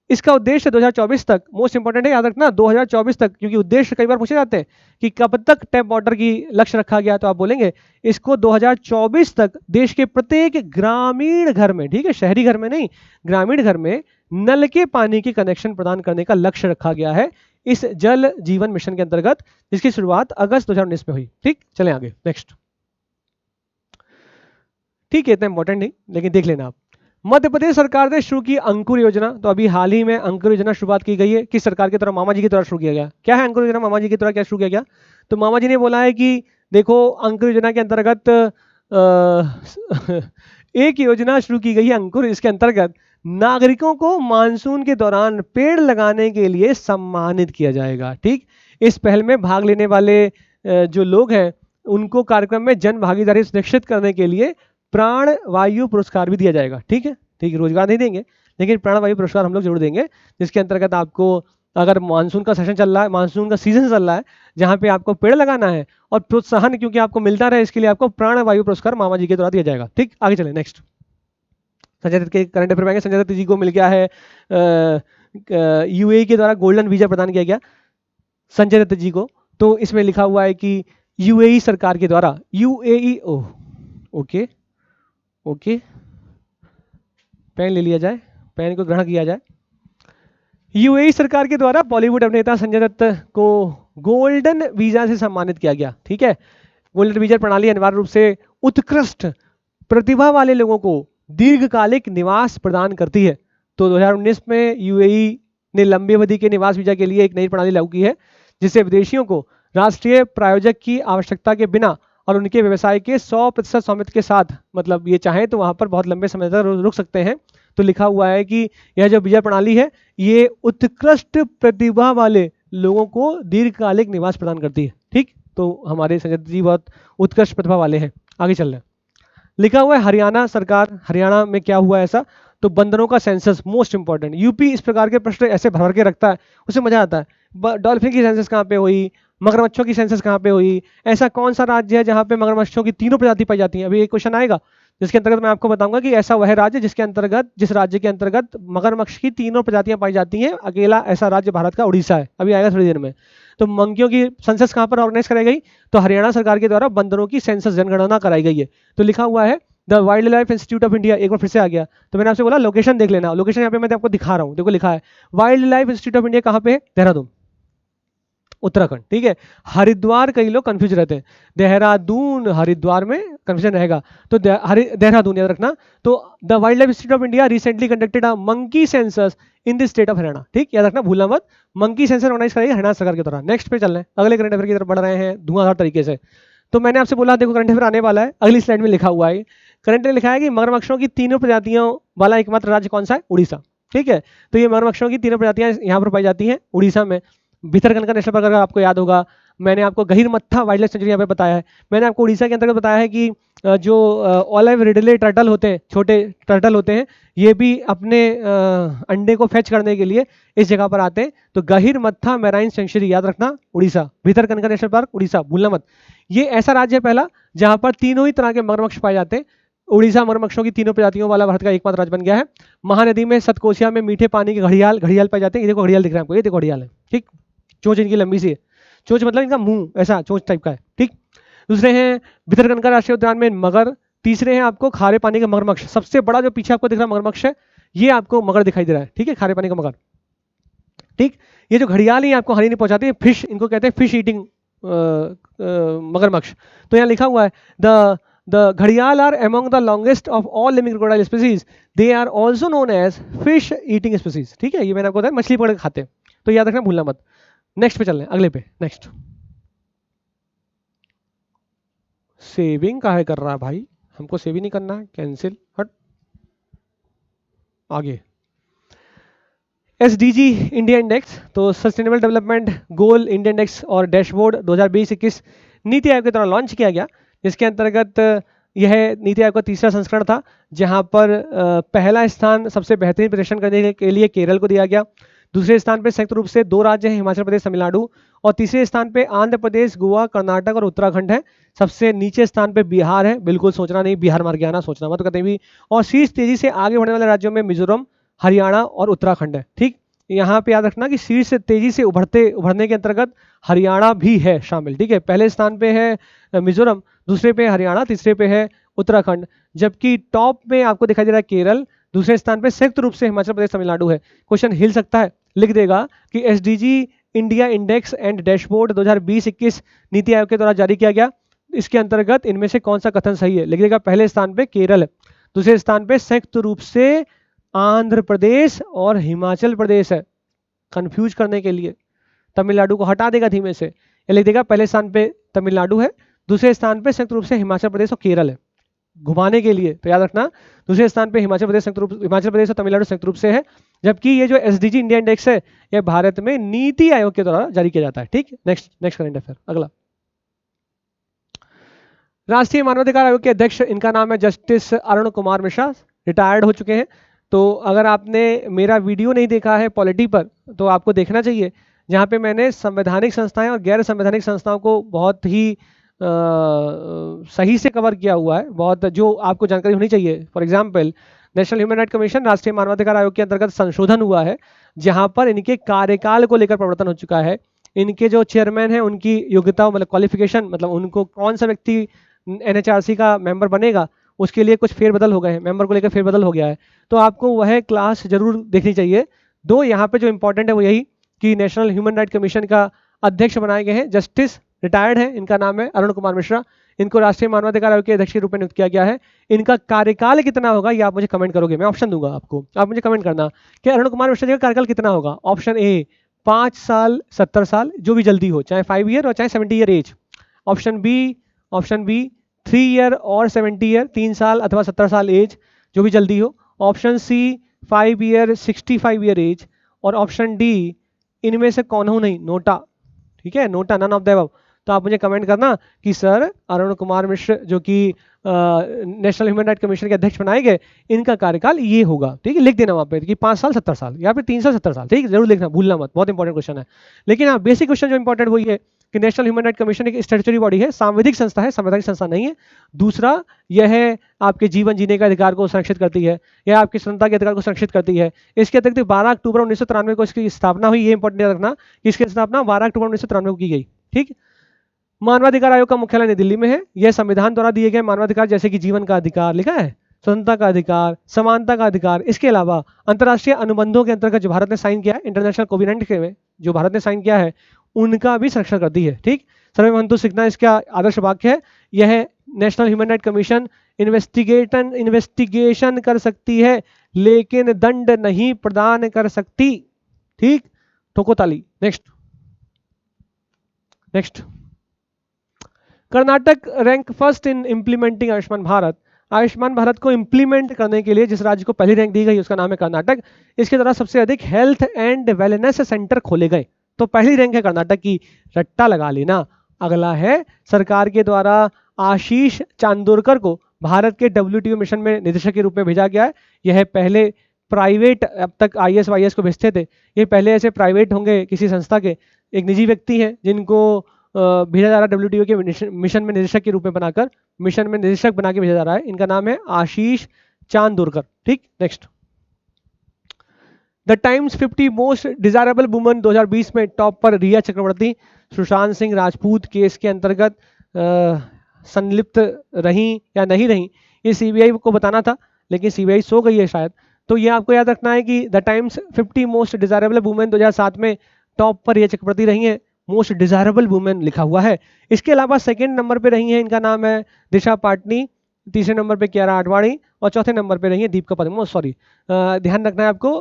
इसका उद्देश्य 2024 तक, मोस्ट इंपॉर्टेंट है, याद रखना 2024 तक, क्योंकि उद्देश्य कई बार पूछे जाते हैं कि कब तक टैप वाटर की लक्ष्य रखा गया, तो आप बोलेंगे इसको 2024 तक देश के प्रत्येक ग्रामीण घर में, ठीक है, शहरी घर में नहीं, ग्रामीण घर में नल के पानी की कनेक्शन प्रदान करने का लक्ष्य रखा गया है इस जल जीवन मिशन के अंतर्गत, जिसकी शुरुआत अगस्त 2019 में हुई, ठीक। चलें आगे, नेक्स्ट, ठीक है, इतना इंपॉर्टेंट नहीं, लेकिन देख लेना आप। मध्य प्रदेश सरकार ने शुरू की अंकुर योजना। तो अभी हाल ही में अंकुर योजना शुरुआत की गई है, किस सरकार के द्वारा? मामा जी के द्वारा शुरू किया गया। क्या है अंकुर योजना? मामा जी के द्वारा क्या शुरू किया गया? तो मामा जी ने बोला है कि देखो, अंकुर योजना के अंतर्गत एक योजना शुरू की गई है अंकुर, इसके अंतर्गत नागरिकों को मानसून के दौरान पेड़ लगाने के लिए सम्मानित किया जाएगा। ठीक, इस पहल में भाग लेने वाले जो लोग हैं उनको कार्यक्रम में जन भागीदारी सुनिश्चित करने के लिए प्राण वायु पुरस्कार भी दिया जाएगा। ठीक है, ठीक, रोजगार नहीं देंगे लेकिन प्राण वायु पुरस्कार हम लोग जरूर देंगे, जिसके अंतर्गत आपको अगर मानसून का सेशन चल रहा है, मानसून का सीजन चल रहा है, जहाँ पे आपको पेड़ लगाना है और प्रोत्साहन क्योंकि आपको मिलता रहे, इसके लिए आपको प्राण वायु पुरस्कार मामा जी के द्वारा दिया जाएगा। ठीक, आगे चले नेक्स्ट। संजय दत्त के करंट अफेयर में आएंगे। संजय दत्त जी को मिल गया है यूएई के द्वारा गोल्डन वीजा प्रदान किया गया संजय दत्त जी को। तो इसमें लिखा हुआ है कि यूएई सरकार के द्वारा, यूएई, ओके ओके, पेन ले लिया जाए, पेन को ग्रहण किया जाए। यूएई सरकार के द्वारा बॉलीवुड अभिनेता संजय दत्त को गोल्डन वीजा से सम्मानित किया गया। ठीक है, गोल्डन वीजा प्रणाली अनिवार्य रूप से उत्कृष्ट प्रतिभा वाले लोगों को दीर्घकालिक निवास प्रदान करती है। तो 2019 में यूएई ने लंबी अवधि के निवास वीजा के लिए एक नई प्रणाली लागू की है, जिससे विदेशियों को राष्ट्रीय प्रायोजक की आवश्यकता के बिना और उनके व्यवसाय के 100% स्वामित्व के साथ, मतलब ये चाहें तो वहां पर बहुत लंबे समय तक रुक सकते हैं। तो लिखा हुआ है कि यह जो वीजा प्रणाली है ये उत्कृष्ट प्रतिभा वाले लोगों को दीर्घकालिक निवास प्रदान करती है। ठीक, तो हमारे संजय जी बहुत उत्कृष्ट प्रतिभा वाले हैं। आगे चल रहे हैं। लिखा हुआ है हरियाणा सरकार, हरियाणा में क्या हुआ ऐसा, तो बंदरों का सेंसस मोस्ट इंपॉर्टेंट। यूपी इस प्रकार के प्रश्न ऐसे भर के रखता है, उससे मजा आता है। डॉल्फिन की सेंसस कहाँ पे हुई, मगरमच्छों की सेंसस कहाँ पे हुई, ऐसा कौन सा राज्य है जहाँ पे मगरमच्छों की तीनों प्रजाति पाई जाती है। अभी एक क्वेश्चन आएगा जिसके अंतर्गत मैं आपको बताऊंगा कि ऐसा वह राज्य जिसके अंतर्गत, जिस राज्य के अंतर्गत मगरमच्छ की तीनों प्रजातियां पाई जाती हैं। अकेला ऐसा राज्य भारत का उड़ीसा है, अभी आएगा थोड़ी देर में। तो मंकियों की सेंसस कहाँ पर ऑर्गेनाइज कराई गई, तो हरियाणा सरकार के द्वारा बंदरों की सेंसस जनगणना कराई गई है। तो लिखा हुआ है the wild life institute of India, एक बार फिर से आ गया। तो मैंने आपसे बोला लोकेशन देख लेना, लोकेशन यहाँ पे मैं आपको दिखा रहा हूँ, देखो लिखा है wild life institute of India कहाँ पे है, देहरादून, उत्तराखंड। ठीक है, हरिद्वार कई लोग कंफ्यूज रहते हैं, देहरादून हरिद्वार में कंफ्यूजन रहेगा, तो देहरादून याद रखना। तो the wild life institute of India recently conducted a monkey census in the state of Haryana. ठीक, याद रखना, भूलना मत, मंकी सेंसस ऑर्गेनाइज कराई हरियाणा सरकार के द्वारा। नेक्स्ट पे चल रहे हैं, अगले करंट अफेयर की तरफ बढ़ रहे हैं धुआंधार तरीके से। तो मैंने आपसे बोला देखो करंट अफेयर आने वाला है, अगली स्लाइड में लिखा हुआ है, करंट में लिखा है कि मगरमच्छों की तीनों प्रजातियों वाला एकमात्र राज्य कौन सा है, उड़ीसा। ठीक है, तो ये मगरमच्छों की तीनों प्रजातियां यहाँ पर पाई जाती हैं उड़ीसा में। भितरकनिका नेशनल पार्क अगर आपको याद होगा, मैंने आपको गहीरमत्था वाइल्ड लाइफ सेंचुरी यहाँ पे बताया है। मैंने आपको उड़ीसा के अंतर्गत बताया है कि जो ऑलिव रिडले टर्टल होते हैं, छोटे टर्टल होते हैं, ये भी अपने अंडे को फेच करने के लिए इस जगह पर आते हैं। तो गहीरमत्था मैराइन सेंचुरी याद रखना, उड़ीसा, भितरकनिका नेशनल पार्क उड़ीसा, भूलना मत। ये ऐसा राज्य है पहला जहां पर तीनों ही तरह के मगरमच्छ पाए जाते हैं। उड़ीसा मगरमच्छों की तीनों प्रजातियों वाला भारत का एकमात्र राज्य बन गया है। महानदी में सतकोशिया में मीठे पानी के घड़ियाल पाए जाते हैं। ये देखो घड़ियाल दिख रहा है आपको, ये देखो घड़ियाल है। ठीक, चोंच इनकी लंबी सी है, चोंच मतलब इनका मुंह ऐसा चोंच टाइप का है। ठीक, दूसरे हैं भितरकनिका राष्ट्रीय उद्यान में मगर। तीसरे हैं आपको खारे पानी का मगरमच्छ, सबसे बड़ा जो पीछे आपको दिख रहा मगरमच्छ है ये आपको मगर दिखाई दे रहा है। ठीक है, खारे पानी का मगर। ठीक, ये जो घड़ियाल है आपको हानि नहीं पहुंचाती है, फिश, इनको कहते हैं फिश ईटिंग मगरमच्छ। तो यहाँ लिखा हुआ है the घड़ियाल are among the longest of all living crocodile species. They are also known as fish eating species. ठीक है, ये मैंने आपको बताया मछली पकड़ के खाते हैं, तो याद रखना, भूलना मत। नेक्स्ट पे चल रहे हैं, अगले पे। नेक्स्ट, सेविंग काहे कर रहा है भाई, हमको सेविंग नहीं करना है, कैंसिल, हट। आगे SDG इंडिया इंडेक्स, तो sustainable development goal India index और डैशबोर्ड 2020-21 नीति आयोग के द्वारा लॉन्च किया गया, जिसके अंतर्गत यह नीति आयोग का तीसरा संस्करण था, जहां पर पहला स्थान सबसे बेहतरीन प्रदर्शन करने के लिए केरल को दिया गया। दूसरे स्थान पर संयुक्त रूप से 2 राज्य हैं, हिमाचल प्रदेश, तमिलनाडु, और तीसरे स्थान पे आंध्र प्रदेश, गोवा, कर्नाटक और उत्तराखंड है। सबसे नीचे स्थान पे बिहार है, बिल्कुल सोचना नहीं, बिहार मार गया ना, सोचना मत कहीं भी। और शीर्ष तेजी से आगे बढ़ने वाले राज्यों में मिजोरम, हरियाणा और उत्तराखंड है। ठीक, यहाँ पे याद रखना कि शीर्ष तेजी से उभरने के अंतर्गत हरियाणा भी है शामिल। ठीक है, पहले स्थान पे है मिजोरम, दूसरे पे हरियाणा, तीसरे पे है उत्तराखंड, जबकि टॉप में आपको दिखाई दे रहा है केरल, दूसरे स्थान पे संयुक्त रूप से हिमाचल प्रदेश, तमिलनाडु है। क्वेश्चन हिल सकता है, लिख देगा कि SDG India index and dashboard 2020-21 NITI Aayog के द्वारा जारी किया गया, इसके अंतर्गत इनमें से कौन सा कथन सही है। लिख देगा पहले स्थान पे केरल, दूसरे स्थान पे संयुक्त रूप से आंध्र प्रदेश और हिमाचल प्रदेश है, कंफ्यूज करने के लिए। तमिलनाडु को हटा देगा धीमे से, लिख देगा पहले स्थान पे तमिलनाडु है, दूसरे स्थान पे संयुक्त रूप से हिमाचल प्रदेश और केरल है। घुमाने के लिए, तो याद रखना दूसरे स्थान पे हिमाचल प्रदेश और तमिलनाडु संयुक्त रूप से है, जबकि ये जो एसडीजी इंडिया इंडेक्स है ये भारत में नीति आयोग के द्वारा जारी किया जाता है। ठीक, नेक्स्ट करंट अफेयर अगला। राष्ट्रीय मानवाधिकार आयोग के अध्यक्ष, इनका नाम है जस्टिस अरुण कुमार मिश्रा, रिटायर्ड हो चुके हैं। तो अगर आपने मेरा वीडियो नहीं देखा है पॉलिटी पर तो आपको देखना चाहिए, जहाँ पे मैंने संवैधानिक संस्थाएं और गैर संवैधानिक संस्थाओं को बहुत ही सही से कवर किया हुआ है, बहुत जो आपको जानकारी होनी चाहिए। For example national human right commission, राष्ट्रीय मानवाधिकार आयोग के अंतर्गत संशोधन हुआ है, जहां पर इनके कार्यकाल को लेकर परिवर्तन हो चुका है। इनके जो चेयरमैन हैं उनकी योग्यता मतलब क्वालिफिकेशन, मतलब उनको कौन सा व्यक्ति एनएचआरसी का मेंबर बनेगा उसके लिए कुछ फेरबदल हो गए हैं, मेंबर को लेकर फेरबदल हो गया है, तो आपको वह क्लास जरूर देखनी चाहिए। दो यहाँ पे जो इंपॉर्टेंट है वो यही कि नेशनल ह्यूमन राइट कमीशन का अध्यक्ष बनाए गए हैं जस्टिस, रिटायर्ड है, इनका नाम है अरुण कुमार मिश्रा। इनको राष्ट्रीय मानवाधिकार आयोग के अध्यक्ष के रूप में नियुक्त किया गया है। इनका कार्यकाल कितना होगा ये आप मुझे कमेंट करोगे, मैं ऑप्शन दूंगा आपको, आप मुझे कमेंट करना कि अरुण कुमार मिश्रा जी का कार्यकाल कितना होगा। ऑप्शन ए 5 साल 70 साल, जो भी जल्दी हो, चाहे 5 ईयर और चाहे 70 year age. Option B 3 year और 70 ईयर, 3 साल अथवा 70 साल एज, जो भी जल्दी हो। Option C 5 year 65 year age, और ऑप्शन डी इनमें से कौन हो नहीं, नोटा। ठीक है, NOTA, none of the above. तो आप मुझे कमेंट करना कि सर अरुण कुमार मिश्र जो कि नेशनल ह्यूमन राइट कमीशन के अध्यक्ष बनाए गए, इनका कार्यकाल ये होगा। ठीक है, लिख देना वहाँ पे कि 5 साल 70 साल या फिर 3 साल 70 साल। ठीक है, जरूर लिखना, भूलना मत, बहुत इंपॉर्टेंट क्वेश्चन है। लेकिन हाँ, बेसिक क्वेश्चन जो इंपॉर्टेंट वही है कि नेशनल ह्यूमन राइट कमीशन एक स्टैट्यूटरी बॉडी है, सांविधिक संस्था है, संवैधानिक संस्था नहीं है। दूसरा, यह आपके जीवन जीने का अधिकार को संरक्षित करती है, यह आपकी स्वतंत्रता के अधिकार को संरक्षित करती है। इसके अतिरिक्त 12 अक्टूबर 1993 को इसकी स्थापना हुई, ये इंपॉर्टेंट रखना कि इसकी स्थापना 12 अक्टूबर 1993 को की गई। ठीक, मानवाधिकार आयोग का मुख्यालय नई दिल्ली में है। यह संविधान द्वारा दिए गए मानवाधिकार जैसे कि जीवन का अधिकार लिखा है, स्वतंत्रता का अधिकार, समानता का अधिकार, इसके अलावा अंतर्राष्ट्रीय अनुबंधों के अंतर्गत जो भारत ने साइन किया है, इंटरनेशनल कोवेनेंट के में जो भारत ने साइन किया है, उनका भी संरक्षण करती है। ठीक, सर्वे भवन्तु सिग्ना इसका आदर्श वाक्य है। यह national human right commission investigation कर सकती है लेकिन दंड नहीं प्रदान कर सकती। ठीक, ठोको ताली। Next, Karnataka rank first in implementing Ayushman Bharat. Ayushman Bharat को इंप्लीमेंट करने के लिए जिस राज्य को पहली रैंक दी गई उसका नाम है कर्नाटक। इसके द्वारा सबसे अधिक हेल्थ एंड वेलनेस सेंटर खोले गए, तो पहली रैंक है कर्नाटक की, रट्टा लगा लेना। अगला है, सरकार के द्वारा आशीष चांदोरकर को भारत के WTO मिशन में निदेशक के रूप में भेजा गया है। यह पहले प्राइवेट, अब तक IAS वाईएएस को भेजते थे, ये पहले ऐसे प्राइवेट होंगे किसी संस्था के, एक निजी व्यक्ति हैं जिनको भेजा जा रहा है WTO के मिशन में निदेशक के रूप में बनाकर, मिशन में निदेशक बना के भेजा जा रहा है। इनका नाम है आशीष चांदोरकर। ठीक, next, the times 50 most desirable women 2020 में टॉप पर रिया चक्रवर्ती सुशांत सिंह राजपूत केस के अंतर्गत संलिप्त रही या नहीं रही, ये CBI को बताना था, लेकिन CBI सो गई है शायद। तो ये आपको याद रखना है कि the times 50 most desirable women 2007 में टॉप पर रिया चक्रवर्ती रही हैं, मोस्ट डिजायरेबल वुमेन लिखा हुआ है। इसके अलावा सेकंड नंबर पे रही है, इनका नाम है दिशा पाटनी, तीसरे नंबर पे कियारा आडवाणी, और चौथे नंबर पे रही है दीपिका पादुकोण। सॉरी, ध्यान रखना है आपको,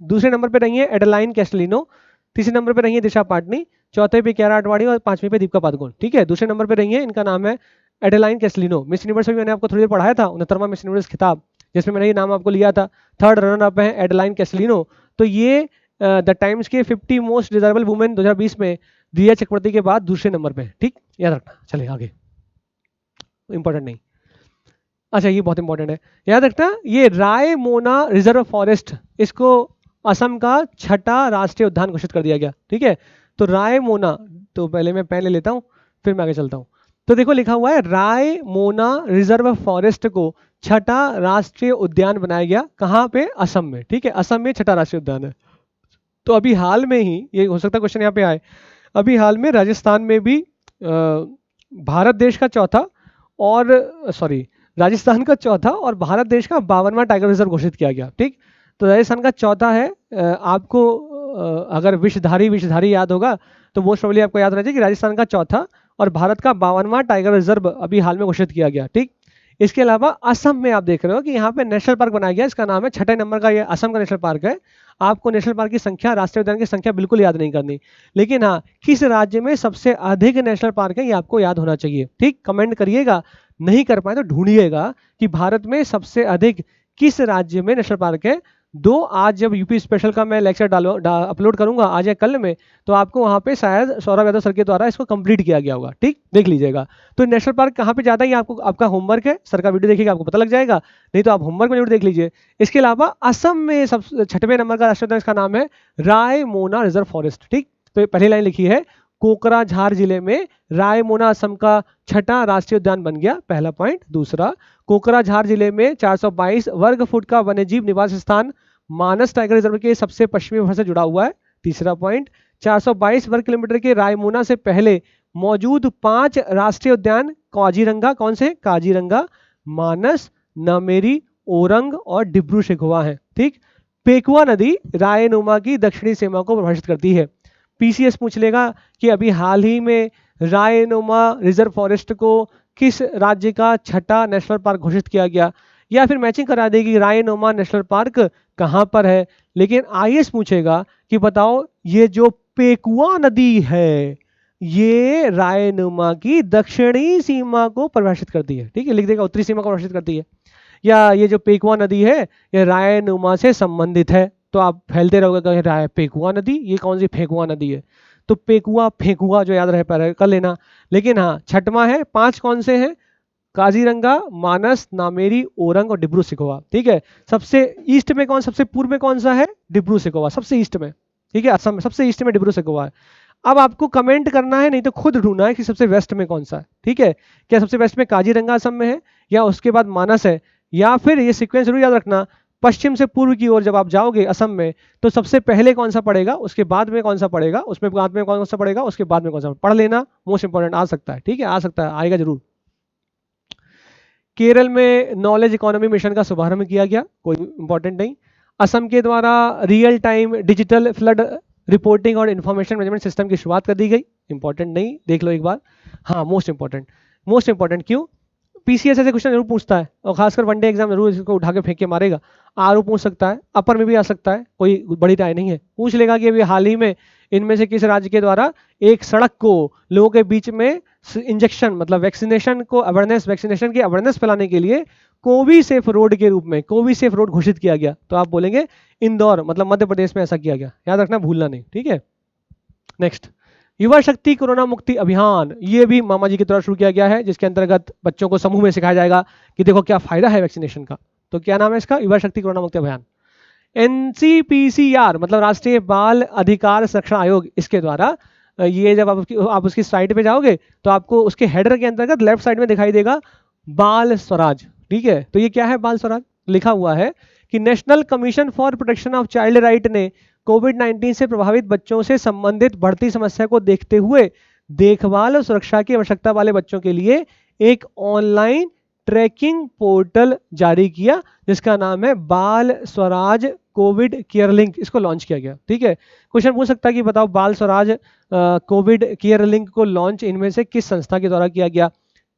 दूसरे नंबर पे रही है एडेलाइन कैस्टलिनो, तीसरे नंबर पे रही है दिशा पाटनी, चौथे पे कियारा आडवाणी और पांचवें पे दीपिका पादुकोण। ठीक है, दूसरे नंबर पे रही है, इनका नाम है एडेलाइन कैस्टलिनो। मिस यूनिवर्स में मैंने आपको थोड़ी देर पढ़ाया था, 69वां मिस यूनिवर्स खिताब, जिसमें मैंने ये नाम आपको लिया था। थर्ड रनर अप है एडेलाइन कैस्टलिनो। तो ये द टाइम्स के 50 मोस्ट डिजायरेबल वुमेन 2020 में रिया चक्रवर्ती के बाद दूसरे नंबर पे। ठीक, याद रखना। चलिए आगे, इंपॉर्टेंट नहीं, अच्छा ये बहुत इंपॉर्टेंट है, याद रखना। ये रायमोना रिजर्व फॉरेस्ट, इसको असम का 6ठा राष्ट्रीय उद्यान घोषित कर दिया गया। ठीक है, तो रायमोना, तो पहले मैं पेन ले लेता हूँ फिर मैं आगे चलता हूँ। तो देखो लिखा हुआ है रायमोना रिजर्व फॉरेस्ट को 6ठा राष्ट्रीय उद्यान बनाया गया, कहाँ पे, असम में। ठीक है, असम में 6ठा राष्ट्रीय उद्यान है। तो अभी हाल में ही, ये हो सकता है क्वेश्चन यहाँ पे आए, अभी हाल में राजस्थान में भी भारत देश का चौथा और राजस्थान का चौथा और भारत देश का 52वां टाइगर रिजर्व घोषित किया गया। ठीक, तो राजस्थान का चौथा है, आपको अगर विषधारी याद होगा तो मोस्ट प्रोबेबली आपको याद रहेगा कि राजस्थान का चौथा और भारत का 52वां टाइगर रिजर्व अभी हाल में घोषित किया गया। ठीक, इसके अलावा असम में आप देख रहे हो कि यहाँ पे नेशनल पार्क बनाया गया, इसका नाम है 6 नंबर का, ये असम का नेशनल पार्क है। आपको नेशनल पार्क की संख्या, राष्ट्रीय उद्यान की संख्या बिल्कुल याद नहीं करनी, लेकिन हाँ किस राज्य में सबसे अधिक नेशनल पार्क है ये आपको याद होना चाहिए। ठीक, कमेंट करिएगा, नहीं कर पाए तो ढूंढिएगा कि भारत में सबसे अधिक किस राज्य में नेशनल पार्क है। आज जब यूपी स्पेशल का मैं लेक्चर अपलोड करूंगा आज या कल में, तो आपको वहां पे शायद सौरभ यादव सर के द्वारा इसको कंप्लीट किया गया होगा। ठीक, देख लीजिएगा। तो नेशनल पार्क कहाँ पे ज्यादा ही आपको, आपका होमवर्क है, सर का वीडियो देखिएगा आपको पता लग जाएगा, नहीं तो आप होमवर्क में जरूर देख लीजिए। इसके अलावा असम में सब 6वें नंबर का राष्ट्रीय उद्यान, इसका नाम है रायमोना रिजर्व फॉरेस्ट। ठीक, तो पहली लाइन लिखी है, कोकराझार जिले में रायमोना असम का 6वां राष्ट्रीय उद्यान बन गया, पहला पॉइंट। दूसरा, कोकराझार जिले में 422 वर्ग फुट का वन्यजीव निवास स्थान मानस टाइगर रिजर्व के सबसे पश्चिमी भाग से जुड़ा हुआ है, तीसरा पॉइंट। 422 वर्ग किलोमीटर के रायमोना से पहले मौजूद 5 राष्ट्रीय उद्यान काजीरंगा, कौन से? काजीरंगा, मानस, नामेरी, ओरंग और डिब्रू सैखोवा है। ठीक, पेकुआ नदी रायनुमा की दक्षिणी सीमा को प्रभावित करती है। पीसीएस पूछ लेगा कि अभी हाल ही में रायनुमा रिजर्व फॉरेस्ट को किस राज्य का 6वां नेशनल पार्क घोषित किया गया, या फिर मैचिंग करा देगी रायनुमा नेशनल पार्क कहां पर है। लेकिन आईएएस पूछेगा कि बताओ ये जो पेकुआ नदी है ये रायनुमा की दक्षिणी सीमा को परिभाषित करती है। ठीक है, लिख देगा उत्तरी सीमा को परिभाषित करती है। या ये जो पेकुआ नदी है ये रायनुमा से संबंधित है, तो आप फैलते रहोगे राय पेकुआ नदी, ये कौन सी फेकुआ नदी है, तो पेकुआ फेकुआ जो याद रह पा रहा कर लेना। लेकिन हाँ 6वां है, 5 कौन से हैं? काजीरंगा, मानस, नामेरी, ओरंग और डिब्रू सैखोवा। ठीक है, सबसे ईस्ट में कौन, सबसे पूर्व में कौन सा है? डिब्रू सैखोवा, सबसे ईस्ट में। ठीक है, असम में सबसे ईस्ट में डिब्रू सैखोवा है। अब आपको कमेंट करना है, नहीं तो खुद ढूंढना है कि सबसे वेस्ट में कौन सा है। ठीक है, क्या सबसे वेस्ट में काजीरंगा असम में है, या उसके बाद मानस है, या फिर ये सीक्वेंस जरूर याद रखना, पश्चिम से पूर्व की ओर जब आप जाओगे असम में तो सबसे पहले कौन सा पड़ेगा, उसके बाद में कौन सा पड़ेगा, उसमें बाद में कौन सा पड़ेगा, उसके बाद में कौन सा, पढ़ लेना, मोस्ट इंपॉर्टेंट आ सकता है। ठीक है, आ सकता है, आएगा जरूर। केरल में नॉलेज इकोनॉमी मिशन का शुभारंभ किया गया, कोई इंपॉर्टेंट नहीं। असम के द्वारा real time digital flood reporting और इंफॉर्मेशन मैनेजमेंट सिस्टम की शुरुआत कर दी गई, इंपॉर्टेंट नहीं, देख लो एक बार। हाँ मोस्ट इंपॉर्टेंट, मोस्ट इंपॉर्टेंट क्यों? पीसीएस ऐसे क्वेश्चन जरूर पूछता है, और खासकर वनडे एग्जाम जरूर इसको उठा के फेंक के मारेगा। आरओ पूछ सकता है, अपर में भी आ सकता है, कोई बड़ी राय नहीं है। पूछ लेगा कि अभी हाल ही में इनमें से किस राज्य के द्वारा एक सड़क को लोगों के बीच में इंजेक्शन मतलब वैक्सीनेशन को अवेयरनेस, वैक्सीनेशन की अवेयरनेस फैलाने के लिए कोवी सेफ रोड के रूप में कोवी सेफ रोड घोषित किया गया, तो आप बोलेंगे इंदौर, मतलब मध्य प्रदेश में ऐसा किया गया, याद रखना, भूलना नहीं। ठीक है, नेक्स्ट, युवा शक्ति कोरोना मुक्ति अभियान, ये भी मामा जी की तरफ शुरू किया गया है, जिसके अंतर्गत बच्चों को समूह में सिखाया जाएगा कि देखो क्या फायदा है वैक्सीनेशन का। तो क्या नाम है इसका? युवा शक्ति कोरोना मुक्ति अभियान। एनसीपीसीआर मतलब राष्ट्रीय बाल अधिकार संरक्षण आयोग, इसके द्वारा ये जब आप उसकी साइट पे जाओगे तो आपको उसके हेडर के अंतर्गत लेफ्ट साइड में दिखाई देगा बाल स्वराज। ठीक है, तो ये क्या है बाल स्वराज? लिखा हुआ है कि national commission for protection of child right ने कोविड-19 से प्रभावित बच्चों से संबंधित बढ़ती समस्या को देखते हुए देखभाल और सुरक्षा की आवश्यकता वाले बच्चों के लिए एक ऑनलाइन ट्रैकिंग पोर्टल जारी किया, जिसका नाम है बाल स्वराज कोविड केयर लिंक, इसको लॉन्च किया गया। ठीक है, क्वेश्चन पूछ सकता है कि बताओ बाल स्वराज कोविड केयर लिंक को लॉन्च इनमें से किस संस्था के द्वारा किया गया,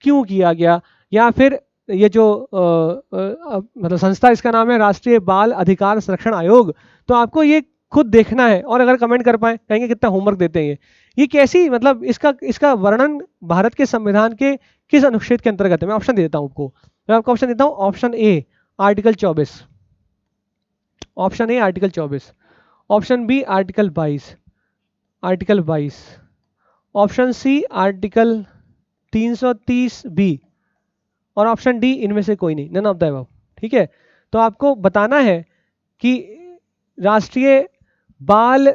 क्यों किया गया, या फिर ये जो मतलब संस्था, इसका नाम है राष्ट्रीय बाल अधिकार संरक्षण आयोग। तो आपको ये खुद देखना है, और अगर कमेंट कर पाए कहेंगे कितना होमवर्क देते हैं ये कैसी, मतलब इसका वर्णन भारत के संविधान के किस अनुच्छेद के अंतर्गत है। मैं ऑप्शन दे देता हूं आपको, मैं आपको ऑप्शन देता हूं। Option A article 24, option A article 24, option B article 22, option C article 330 B, और ऑप्शन डी इनमें से कोई नहीं, नन ऑफ द अबव। ठीक है, तो आपको बताना है कि राष्ट्रीय बाल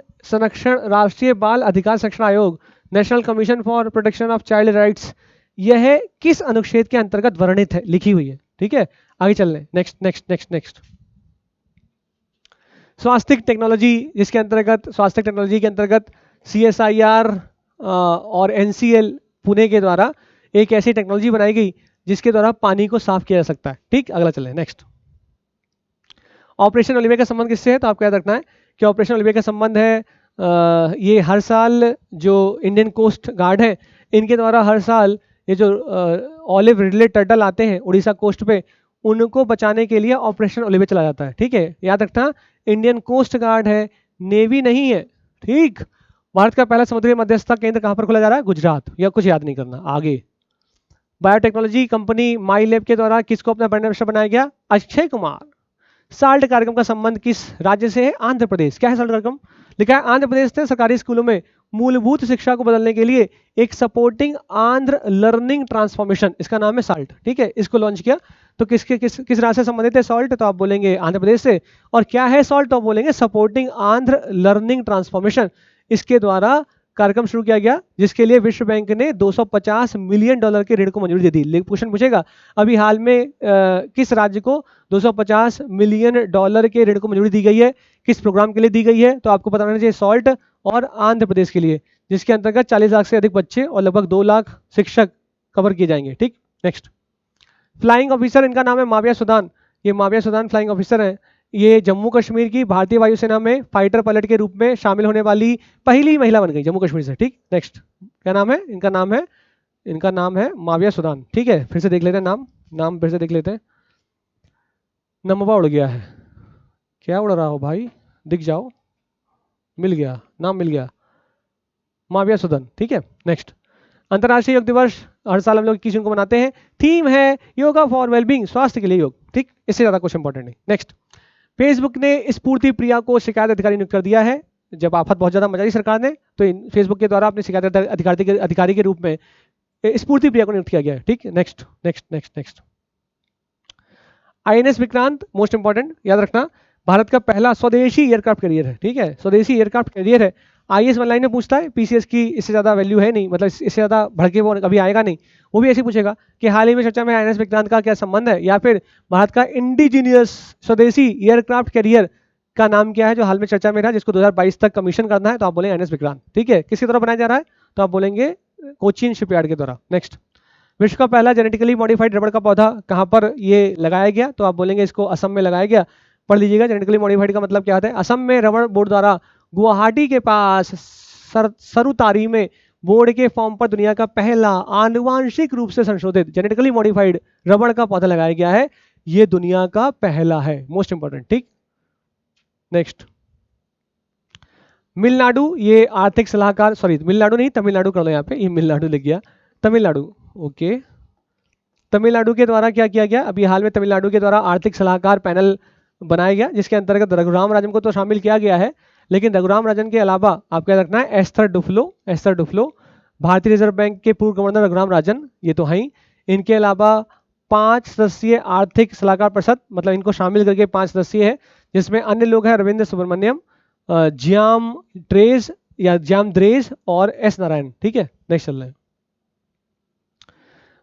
अधिकार संरक्षण आयोग, national commission for protection of child rights, यह किस अनुच्छेद के अंतर्गत वर्णित है, लिखी हुई है। ठीक है, आगे चल रहे, नेक्स्ट नेक्स्ट नेक्स्ट नेक्स्ट। स्वास्थ्य टेक्नोलॉजी, जिसके अंतर्गत स्वास्थ्य टेक्नोलॉजी के अंतर्गत CSIR और NCL पुणे के द्वारा एक ऐसी टेक्नोलॉजी बनाई गई जिसके द्वारा पानी को साफ किया जा सकता है। ठीक, अगला चले, नेक्स्ट। ऑपरेशन ओलिविया का संबंध किससे है? तो आपको याद रखना है कि ऑपरेशन ओलिविया का संबंध है ये हर साल जो इंडियन कोस्ट गार्ड है इनके द्वारा हर साल ये जो ऑलिव रिडले टर्टल आते हैं उड़ीसा कोस्ट पे, उनको बचाने के लिए ऑपरेशन ओलिवे चला जाता है। ठीक है, याद रखना इंडियन कोस्ट गार्ड है, नेवी नहीं है। ठीक, भारत का पहला समुद्री मध्यस्थता केंद्र कहां पर खोला जा रहा है? गुजरात। या कुछ याद नहीं करना। आगे, बायोटेक्नोलॉजी कंपनी माई लैब के द्वारा किसको अपना ब्रांड एम्बेसडर बनाया गया? अक्षय कुमार। साल्ट कार्यक्रम का संबंध किस राज्य से है? आंध्र प्रदेश। क्या है साल्ट कार्यक्रम? लिखा है आंध्र प्रदेश ने सरकारी स्कूलों में मूलभूत शिक्षा को बदलने के लिए एक सपोर्टिंग आंध्र लर्निंग ट्रांसफॉर्मेशन, इसका नाम है साल्ट। ठीक है, इसको लॉन्च किया। तो किस राज्य से संबंधित है सॉल्ट? तो आप बोलेंगे आंध्र प्रदेश से। और क्या है सॉल्ट? तो आप बोलेंगे सपोर्टिंग आंध्र लर्निंग ट्रांसफॉर्मेशन। इसके द्वारा कार्यक्रम शुरू किया गया जिसके लिए विश्व बैंक ने $250 मिलियन के ऋण को मंजूरी दे दी। लेकिन क्वेश्चन पूछेगा अभी हाल में किस राज्य को $250 मिलियन के ऋण को मंजूरी दी गई है, किस प्रोग्राम के लिए दी गई है? तो आपको पता होना चाहिए सॉल्ट और आंध्र प्रदेश के लिए, जिसके अंतर्गत 40 लाख से अधिक बच्चे और लगभग 2 लाख शिक्षक कवर किए जाएंगे। ठीक, नेक्स्ट, फ्लाइंग ऑफिसर, इनका नाम है माविया सुदान। ये माविया सुदान फ्लाइंग ऑफिसर है। ये जम्मू कश्मीर की भारतीय वायुसेना में फाइटर पायलट के रूप में शामिल होने वाली पहली महिला बन गई जम्मू कश्मीर से। ठीक, नेक्स्ट, क्या नाम है? इनका नाम है माविया सुदान। ठीक है, फिर से देख लेते हैं नाम फिर से देख लेते हैं। नंबर उड़ गया है, क्या उड़ रहा हो भाई? दिख जाओ, मिल गया, नाम मिल गया, माविया सुदान। ठीक है, नेक्स्ट, अंतर्राष्ट्रीय योग दिवस हर साल हम लोग 21 जून को मनाते हैं। थीम है योगा फॉर वेलबींग, स्वास्थ्य के लिए योग। ठीक, इससे ज्यादा कुछ इंपॉर्टेंट नहीं। नेक्स्ट, फेसबुक ने स्फूर्ति प्रिया को शिकायत अधिकारी नियुक्त कर दिया है। जब आफत बहुत ज्यादा मचाई सरकार ने, तो फेसबुक के द्वारा अपने शिकायत अधिकारी के रूप में स्फूर्ति प्रिया को नियुक्त किया गया है। ठीक, next next next next, INS Vikrant, most important, याद रखना भारत का पहला स्वदेशी एयरक्राफ्ट कैरियर है। ठीक है, स्वदेशी एयरक्राफ्ट कैरियर है। IAS ऑनलाइन में पूछता है, PCS की इससे ज्यादा वैल्यू है नहीं, मतलब इससे ज्यादा भड़के वो कभी आएगा नहीं। वो भी ऐसे पूछेगा कि हाल ही में चर्चा में INS विक्रांत का क्या संबंध है, या फिर भारत का इंडिजीनियस स्वदेशी एयरक्राफ्ट कैरियर का नाम क्या है जो हाल में चर्चा में रहा, जिसको 2022 तक कमीशन करना है। तो आप बोलेंगे INS विक्रांत। ठीक है, किसके द्वारा बनाया जा रहा है? तो आप बोलेंगे कोचीन शिपयार्ड के द्वारा। नेक्स्ट, विश्व का पहला जेनेटिकली मॉडिफाइड रबड़ का पौधा कहां पर ये लगाया गया? तो आप बोलेंगे इसको असम में लगाया गया। पढ़ लीजिएगा जेनेटिकली मॉडिफाइड का मतलब क्या होता है। असम में रबड़ बोर्ड द्वारा गुवाहाटी के पास सरुतारी में बोर्ड के फॉर्म पर दुनिया का पहला आनुवांशिक रूप से संशोधित जेनेटिकली मॉडिफाइड रबड़ का पौधा लगाया गया है। ये दुनिया का पहला है, मोस्ट इंपॉर्टेंट। ठीक, नेक्स्ट, मिलनाडु, ये आर्थिक सलाहकार, सॉरी मिलनाडु नहीं तमिलनाडु कर लो, यहाँ पे ये मिलनाडु लिख गया, तमिलनाडु। ओके, तमिलनाडु के द्वारा क्या किया गया? अभी हाल में तमिलनाडु के द्वारा आर्थिक सलाहकार पैनल बनाया गया, जिसके अंतर्गत रघुराम राजन को तो शामिल किया गया है, लेकिन रघुराम राजन के अलावा आपको याद रखना है एस्थर डुफ्लो, भारतीय रिजर्व बैंक के पूर्व गवर्नर रघुराम राजन, ये तो हैं। इनके अलावा 5 सदस्यीय आर्थिक सलाहकार परिषद, मतलब इनको शामिल करके 5 सदस्यीय है, जिसमें अन्य लोग हैं रविंद्र सुब्रमण्यम, ज्याम द्रेस और S नारायण। ठीक है, नेक्स्ट चल रहे हैं।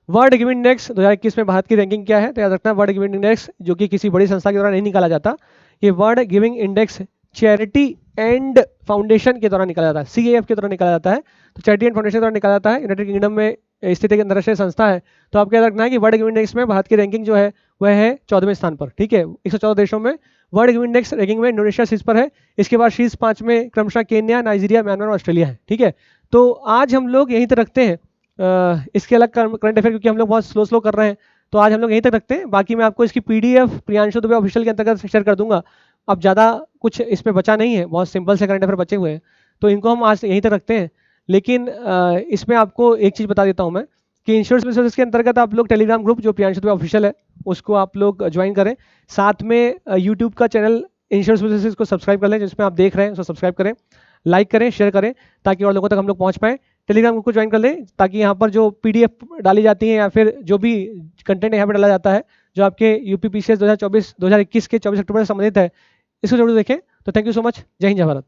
वर्ल्ड गिविंग इंडेक्स 2021 में भारत की रैंकिंग क्या है? तो याद रखना वर्ल्ड गिविंग इंडेक्स जो कि किसी बड़ी संस्था के द्वारा नहीं निकाला जाता, ये world giving index charity and foundation के द्वारा निकाला जाता है, CAF के द्वारा निकाला जाता है। तो चैरिटी एंड फाउंडेशन के द्वारा निकाला जाता है, यूनाइटेड किंगडम में स्थित एक अंतरराष्ट्रीय संस्था है। तो आपको याद रखना है कि वर्ल्ड गिविंग इंडेक्स में भारत की रैंकिंग जो है वह है 14वें स्थान पर। ठीक है, 114 देशों में वर्ल्ड गिविंग इंडेक्स रैंकिंग में इंडोनेशिया शीर्ष पर है। इसके बाद शीर्ष 5 में क्रमशः केन्या, नाइजीरिया, म्यांमार और ऑस्ट्रेलिया है। ठीक है, तो आज हम लोग यहीं तक रखते हैं। इसके अलग करंट अफेयर क्योंकि हम लोग बहुत स्लो कर रहे हैं, तो आज हम लोग यहीं तक रखते हैं। बाकी मैं आपको इसकी PDF प्रियांशु दुबे ऑफिशियल के अंतर्गत शेयर कर दूंगा। अब ज़्यादा कुछ इस पे बचा नहीं है, बहुत सिंपल से करंट अफेयर बचे हुए हैं, तो इनको हम आज यहीं तक रखते हैं। लेकिन इसमें आपको एक चीज़ बता देता हूँ मैं कि इंश्योरेंस बिजनेस के अंतर्गत आप लोग टेलीग्राम ग्रुप जो प्रियांशु दुबे ऑफिशियल है उसको आप लोग ज्वाइन करें। साथ में यूट्यूब का चैनल इंश्योरेंस बिजनेस को सब्सक्राइब कर लें, जिसमें आप देख रहे हैं उसको सब्सक्राइब करें, लाइक करें, शेयर करें, ताकि और लोगों तक हम लोग पहुँच पाएँ। टेलीग्राम ग्रुप को ज्वाइन कर लें ताकि यहाँ पर जो PDF डाली जाती है या फिर जो भी कंटेंट यहाँ पर डाला जाता है जो आपके UP PCS 2021 के 24 अक्टूबर से संबंधित है, इसको जरूर देखें। तो थैंक यू सो मच। जय हिंद, जय भारत।